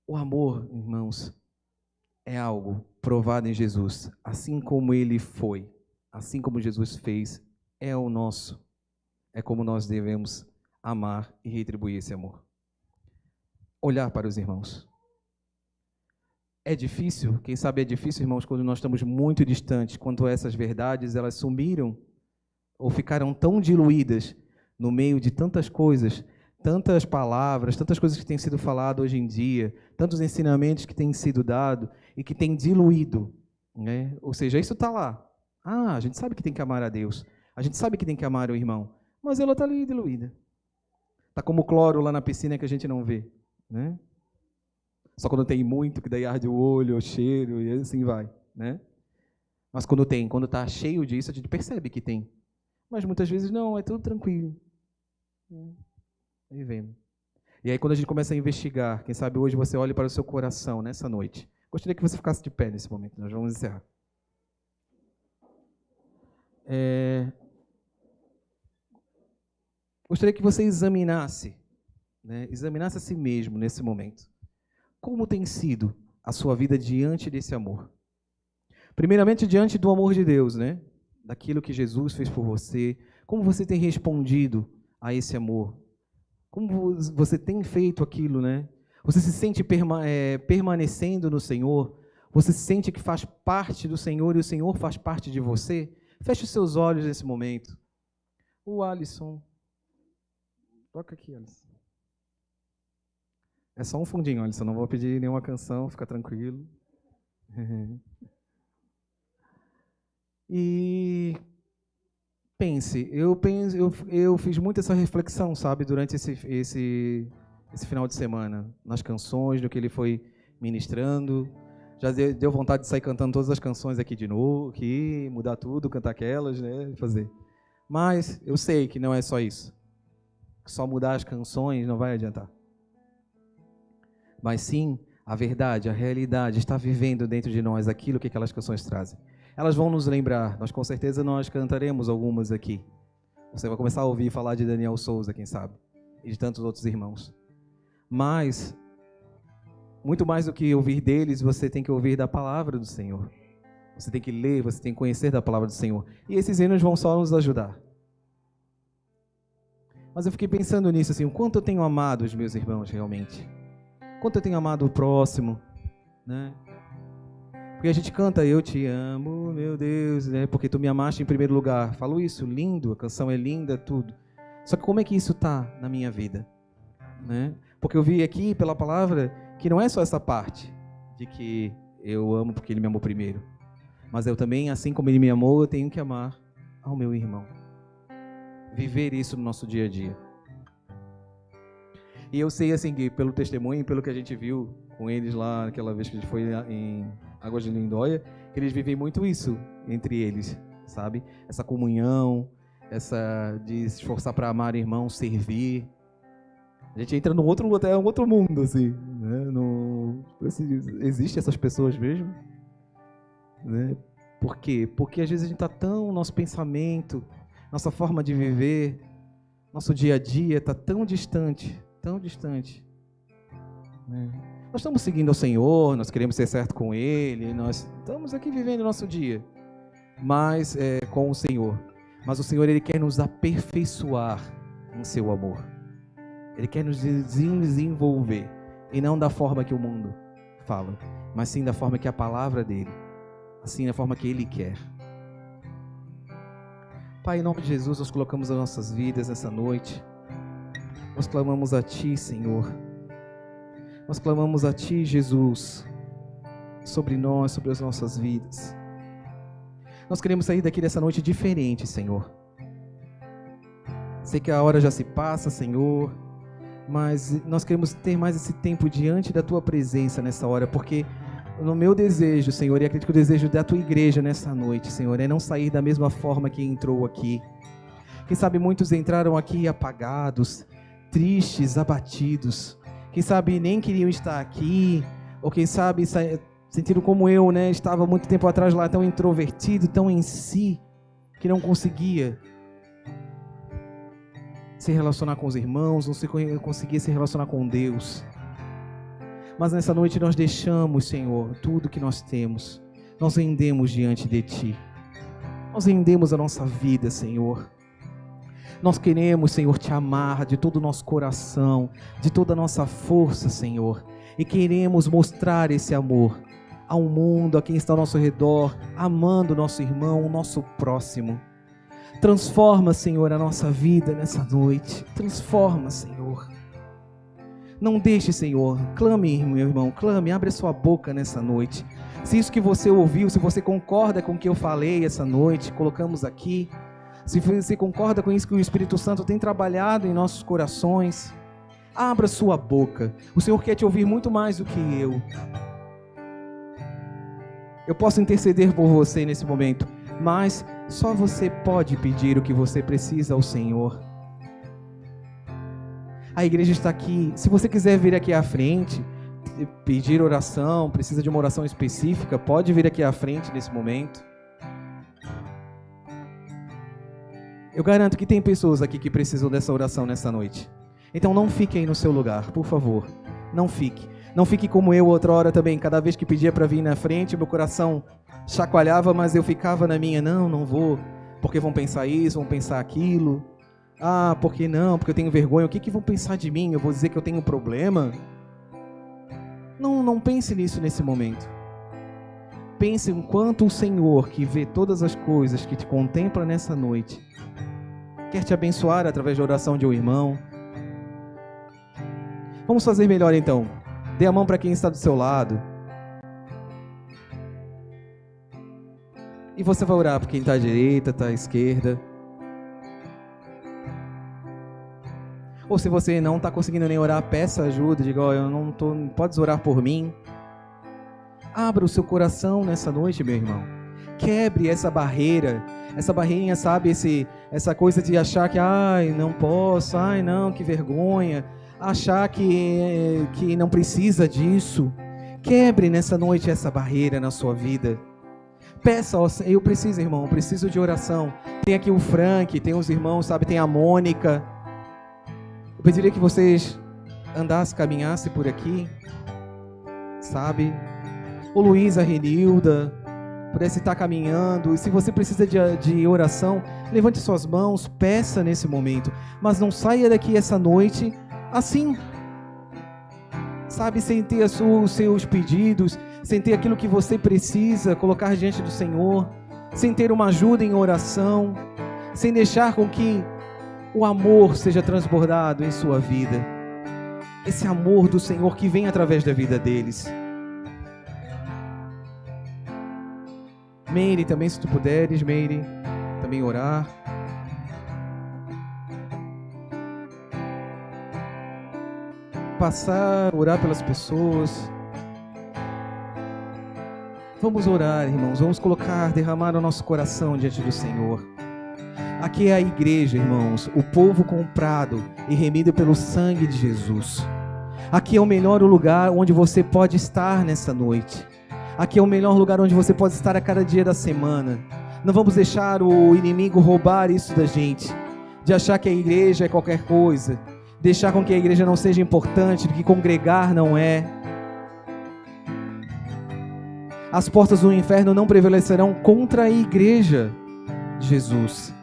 O amor, irmãos, é algo provado em Jesus. Assim como ele foi, assim como Jesus fez, é o nosso. É como nós devemos amar e retribuir esse amor. Olhar para os irmãos. É difícil, quem sabe é difícil, irmãos, quando nós estamos muito distantes, quando essas verdades elas sumiram ou ficaram tão diluídas no meio de tantas coisas, tantas palavras, tantas coisas que têm sido faladas hoje em dia, tantos ensinamentos que têm sido dados e que têm diluído, né? Ou seja, isso está lá. A gente sabe que tem que amar a Deus, a gente sabe que tem que amar o irmão, mas ela está ali diluída. Está como cloro lá na piscina que a gente não vê, né? Só quando tem muito, que daí arde o olho, o cheiro, e assim vai, né? Mas quando está cheio disso, a gente percebe que tem. Mas muitas vezes não, é tudo tranquilo. Vivendo. E aí quando a gente começa a investigar, quem sabe hoje você olha para o seu coração nessa noite. Gostaria que você ficasse de pé nesse momento, nós vamos encerrar. Gostaria que você examinasse a si mesmo nesse momento. Como tem sido a sua vida diante desse amor? Primeiramente, diante do amor de Deus, né? Daquilo que Jesus fez por você. Como você tem respondido a esse amor? Como você tem feito aquilo, né? Você se sente permanecendo no Senhor? Você sente que faz parte do Senhor e o Senhor faz parte de você? Feche os seus olhos nesse momento. O Alisson. Toca aqui, Alisson. É só um fundinho, Alisson. Não vou pedir nenhuma canção, fica tranquilo. E pense, eu fiz muito essa reflexão, sabe, durante esse final de semana, nas canções, do que ele foi ministrando. Já deu vontade de sair cantando todas as canções aqui de novo, aqui, mudar tudo, cantar aquelas, né, fazer. Mas eu sei que não é só isso. Só mudar as canções não vai adiantar. Mas sim, a verdade, a realidade está vivendo dentro de nós aquilo que aquelas canções trazem. Elas vão nos lembrar, com certeza nós cantaremos algumas aqui. Você vai começar a ouvir falar de Daniel Souza, quem sabe, e de tantos outros irmãos. Mas, muito mais do que ouvir deles, você tem que ouvir da palavra do Senhor. Você tem que ler, você tem que conhecer da palavra do Senhor. E esses hinos vão só nos ajudar. Mas eu fiquei pensando nisso, assim, o quanto eu tenho amado os meus irmãos realmente. Quanto eu tenho amado o próximo, né? Porque a gente canta, eu te amo, meu Deus, né? Porque tu me amaste em primeiro lugar. Falo isso, lindo, a canção é linda, tudo. Só que como é que isso está na minha vida? Né? Porque eu vi aqui pela palavra que não é só essa parte de que eu amo porque ele me amou primeiro. Mas eu também, assim como ele me amou, eu tenho que amar ao meu irmão. Viver isso no nosso dia a dia. E eu sei, assim, que pelo testemunho, pelo que a gente viu com eles lá, naquela vez que a gente foi em Águas de Lindóia, que eles vivem muito isso entre eles, sabe? Essa comunhão, essa de se esforçar para amar o irmão, servir. A gente entra num outro mundo, assim, né? Existem essas pessoas mesmo, né? Por quê? Porque às vezes a gente está tão, nosso pensamento, nossa forma de viver, nosso dia a dia está tão distante, né? Nós estamos seguindo ao Senhor, nós queremos ser certo com Ele, nós estamos aqui vivendo o nosso dia, mas com o Senhor. Mas o Senhor, Ele quer nos aperfeiçoar em seu amor. Ele quer nos desenvolver, e não da forma que o mundo fala, mas sim da forma que a palavra dEle, assim da forma que Ele quer. Pai, em nome de Jesus, nós colocamos as nossas vidas nessa noite. Nós clamamos a Ti, Senhor. Nós clamamos a Ti, Jesus, sobre nós, sobre as nossas vidas. Nós queremos sair daqui dessa noite diferente, Senhor. Sei que a hora já se passa, Senhor, mas nós queremos ter mais esse tempo diante da Tua presença nessa hora, porque no meu desejo, Senhor, e acredito que o desejo da Tua igreja nessa noite, Senhor, é não sair da mesma forma que entrou aqui. Quem sabe muitos entraram aqui apagados, tristes, abatidos. Quem sabe nem queriam estar aqui, ou quem sabe sentiram como eu, né? Estava muito tempo atrás lá tão introvertido, tão em si, que não conseguia se relacionar com os irmãos, não conseguia se relacionar com Deus. Mas nessa noite nós deixamos, Senhor, tudo que nós temos. Nós rendemos diante de Ti. Nós rendemos a nossa vida, Senhor. Nós queremos, Senhor, Te amar de todo o nosso coração, de toda a nossa força, Senhor. E queremos mostrar esse amor ao mundo, a quem está ao nosso redor, amando o nosso irmão, o nosso próximo. Transforma, Senhor, a nossa vida nessa noite. Transforma, Senhor. Não deixe, Senhor. Clame, meu irmão, clame, abre a sua boca nessa noite. Se isso que você ouviu, se você concorda com o que eu falei essa noite, colocamos aqui. Se você concorda com isso que o Espírito Santo tem trabalhado em nossos corações, abra sua boca. O Senhor quer te ouvir muito mais do que eu. Eu posso interceder por você nesse momento, mas só você pode pedir o que você precisa ao Senhor. A igreja está aqui. Se você quiser vir aqui à frente, pedir oração, precisa de uma oração específica, pode vir aqui à frente nesse momento. Eu garanto que tem pessoas aqui que precisam dessa oração nessa noite. Então não fique aí no seu lugar, por favor. Não fique. Não fique como eu outra hora também. Cada vez que pedia para vir na frente, meu coração chacoalhava, mas eu ficava na minha. Não vou, porque vão pensar isso, vão pensar aquilo. Ah, por que não? Porque eu tenho vergonha. O que vão pensar de mim? Eu vou dizer que eu tenho um problema? Não pense nisso nesse momento. pense em quanto o Senhor, que vê todas as coisas, que te contempla nessa noite, quer te abençoar através da oração de um irmão. Vamos fazer melhor então. Dê a mão para quem está do seu lado. E você vai orar por quem está à direita, está à esquerda. Ou se você não está conseguindo nem orar, peça ajuda. Diga, eu não estou, podes orar por mim? Abra o seu coração nessa noite, meu irmão. Quebre essa barreira. Essa barreirinha, sabe? Essa coisa de achar que, não posso, não, que vergonha. Achar que não precisa disso. Quebre nessa noite essa barreira na sua vida. Peça, eu preciso, irmão, eu preciso de oração. Tem aqui o Frank, tem os irmãos, sabe? Tem a Mônica. Eu pediria que vocês caminhassem por aqui, sabe? O Luiz, a Renilda, pudesse estar caminhando. E se você precisa de oração, levante suas mãos, peça nesse momento. Mas não saia daqui essa noite assim, sabe? Sem ter os seus pedidos, sem ter aquilo que você precisa colocar diante do Senhor, sem ter uma ajuda em oração, sem deixar com que o amor seja transbordado em sua vida. Esse amor do Senhor que vem através da vida deles. Meire, também se tu puderes, Meire, também orar. Orar pelas pessoas. Vamos orar, irmãos, vamos derramar o nosso coração diante do Senhor. Aqui é a igreja, irmãos, o povo comprado e remido pelo sangue de Jesus. Aqui é o melhor lugar onde você pode estar nessa noite. Aqui é o melhor lugar onde você pode estar a cada dia da semana. Não vamos deixar o inimigo roubar isso da gente, de achar que a igreja é qualquer coisa, deixar com que a igreja não seja importante, que congregar não é. As portas do inferno não prevalecerão contra a igreja de Jesus.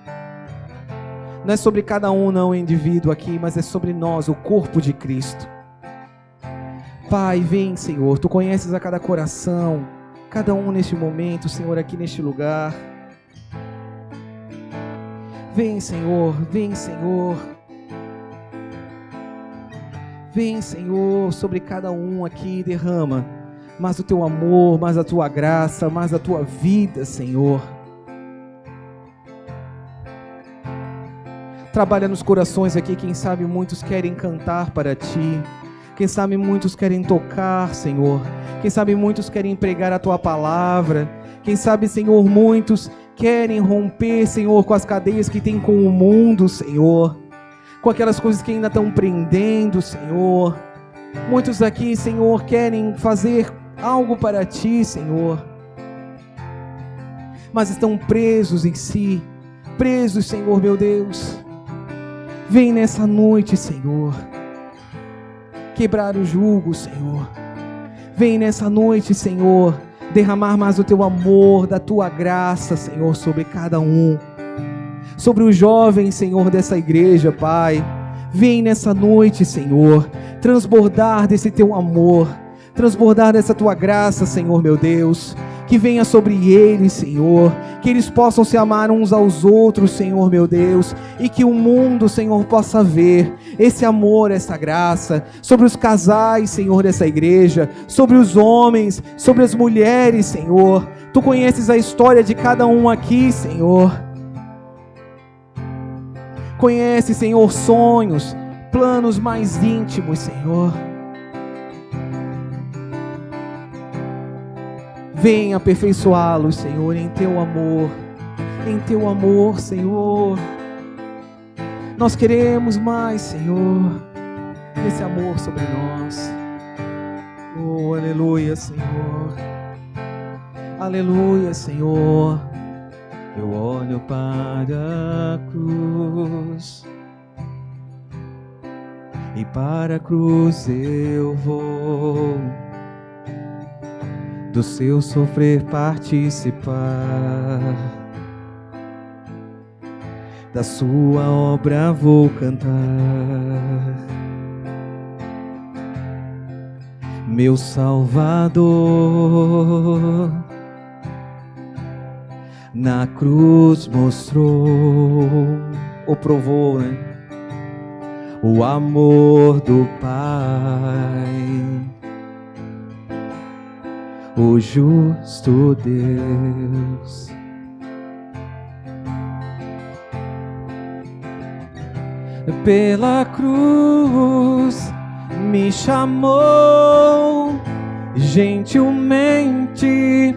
Não é sobre cada um, não, indivíduo aqui, mas é sobre nós, o corpo de Cristo. Pai, vem, Senhor, Tu conheces a cada coração, cada um neste momento, Senhor, aqui neste lugar. Vem, Senhor, vem, Senhor. Vem, Senhor, sobre cada um aqui, derrama mais o Teu amor, mais a Tua graça, mais a Tua vida, Senhor. Trabalha nos corações aqui, quem sabe muitos querem cantar para Ti, quem sabe muitos querem tocar, Senhor, quem sabe muitos querem pregar a Tua palavra, quem sabe, Senhor, muitos querem romper, Senhor, com as cadeias que tem com o mundo, Senhor, com aquelas coisas que ainda estão prendendo, Senhor. Muitos aqui, Senhor, querem fazer algo para Ti, Senhor, mas estão presos em si, presos, Senhor, meu Deus. Vem nessa noite, Senhor, quebrar o jugo, Senhor. Vem nessa noite, Senhor, derramar mais o Teu amor, da Tua graça, Senhor, sobre cada um. Sobre os jovens, Senhor, dessa igreja, Pai. Vem nessa noite, Senhor, transbordar desse Teu amor, transbordar dessa Tua graça, Senhor, meu Deus. Que venha sobre eles, Senhor, que eles possam se amar uns aos outros, Senhor, meu Deus, e que o mundo, Senhor, possa ver esse amor, essa graça, sobre os casais, Senhor, dessa igreja, sobre os homens, sobre as mulheres, Senhor. Tu conheces a história de cada um aqui, Senhor. Conhece, Senhor, sonhos, planos mais íntimos, Senhor. Venha aperfeiçoá-los, Senhor, em Teu amor, Senhor. Nós queremos mais, Senhor, esse amor sobre nós. Oh, aleluia, Senhor. Aleluia, Senhor. Eu olho para a cruz e para a cruz eu vou. Do seu sofrer participar, da sua obra vou cantar. Meu Salvador, na cruz mostrou, ou provou, né? O amor do Pai, o justo Deus. Pela cruz me chamou, gentilmente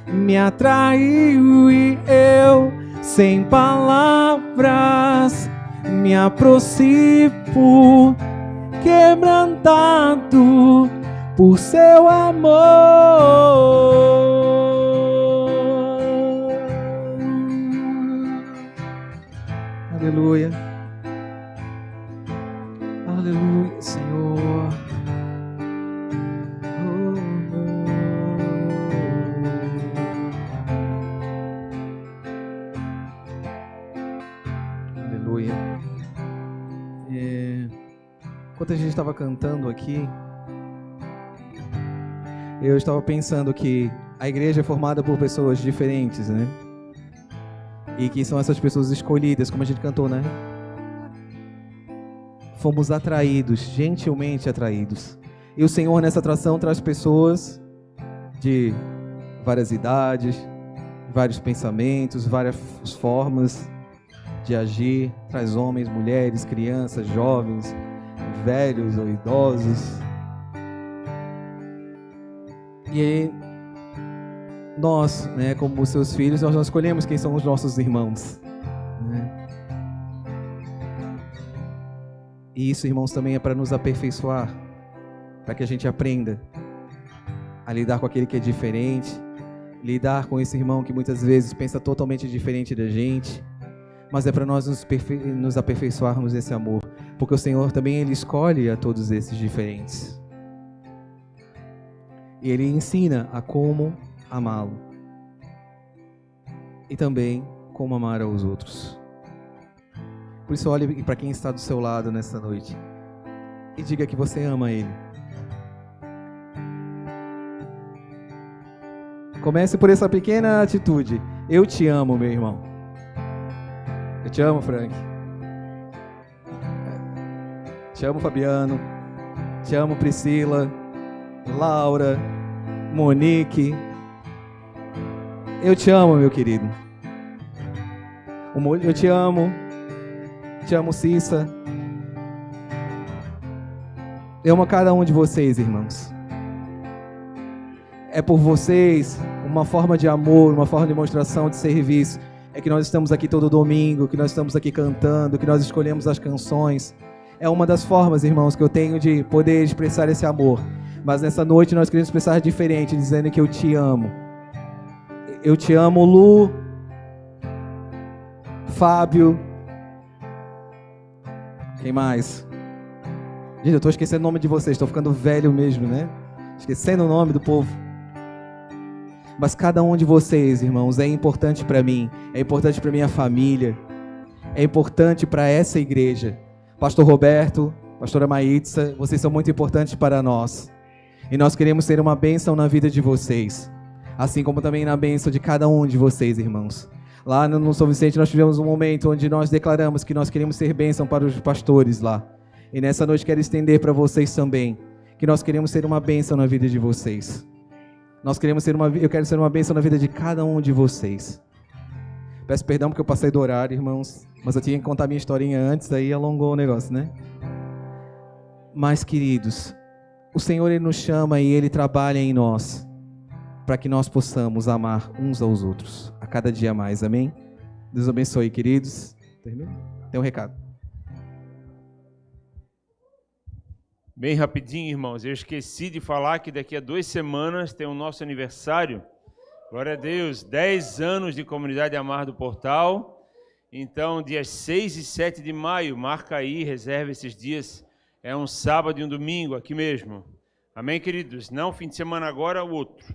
me atraiu e eu, sem palavras, me aproximo, quebrantado por seu amor. Aleluia. Aleluia, Senhor. Aleluia. Enquanto a gente estava cantando aqui, eu estava pensando que a igreja é formada por pessoas diferentes, né? E que são essas pessoas escolhidas, como a gente cantou, né? Fomos atraídos, gentilmente atraídos. E o Senhor nessa atração traz pessoas de várias idades, vários pensamentos, várias formas de agir. Traz homens, mulheres, crianças, jovens, velhos ou idosos. E aí, nós, né, como seus filhos, nós não escolhemos quem são os nossos irmãos, né? E isso, irmãos, também é para nos aperfeiçoar, para que a gente aprenda a lidar com aquele que é diferente, lidar com esse irmão que muitas vezes pensa totalmente diferente da gente, mas é para nós nos aperfeiçoarmos nesse amor, porque o Senhor também Ele escolhe a todos esses diferentes. E Ele ensina a como amá-lo e também como amar aos outros. Por isso, olhe para quem está do seu lado nessa noite e diga que você ama Ele. Comece por essa pequena atitude. Eu te amo, meu irmão. Eu te amo, Frank. Te amo, Fabiano. Te amo, Priscila, Laura, Monique. Eu te amo, meu querido. Eu te amo. Te amo, Cissa. Eu amo cada um de vocês, irmãos. É por vocês, uma forma de amor, uma forma de demonstração de serviço, é que nós estamos aqui todo domingo, que nós estamos aqui cantando, que nós escolhemos as canções. É uma das formas, irmãos, que eu tenho de poder expressar esse amor. Mas nessa noite nós queremos expressar diferente, dizendo que eu te amo. Eu te amo, Lu, Fábio. Quem mais? Gente, eu estou esquecendo o nome de vocês, estou ficando velho mesmo, né? Esquecendo o nome do povo. Mas cada um de vocês, irmãos, é importante para mim, é importante para minha família, é importante para essa igreja. Pastor Roberto, Pastora Maítza, vocês são muito importantes para nós. E nós queremos ser uma bênção na vida de vocês, assim como também na bênção de cada um de vocês, irmãos. Lá no São Vicente nós tivemos um momento onde nós declaramos que nós queremos ser bênção para os pastores lá. E nessa noite quero estender para vocês também, que nós queremos ser uma bênção na vida de vocês. Eu quero ser uma bênção na vida de cada um de vocês. Peço perdão porque eu passei do horário, irmãos, mas eu tinha que contar minha historinha antes, aí alongou o negócio, né? Mas, queridos, o Senhor Ele nos chama e Ele trabalha em nós, para que nós possamos amar uns aos outros, a cada dia mais, amém? Deus abençoe, queridos. Termina? Tem um recado. Bem rapidinho, irmãos, eu esqueci de falar que daqui a 2 semanas tem o nosso aniversário. Glória a Deus, 10 anos de Comunidade Amar do Portal. Então, dias 6 e 7 de maio, marca aí, reserva esses dias. É um sábado e um domingo, aqui mesmo. Amém, queridos? Não fim de semana agora, o outro.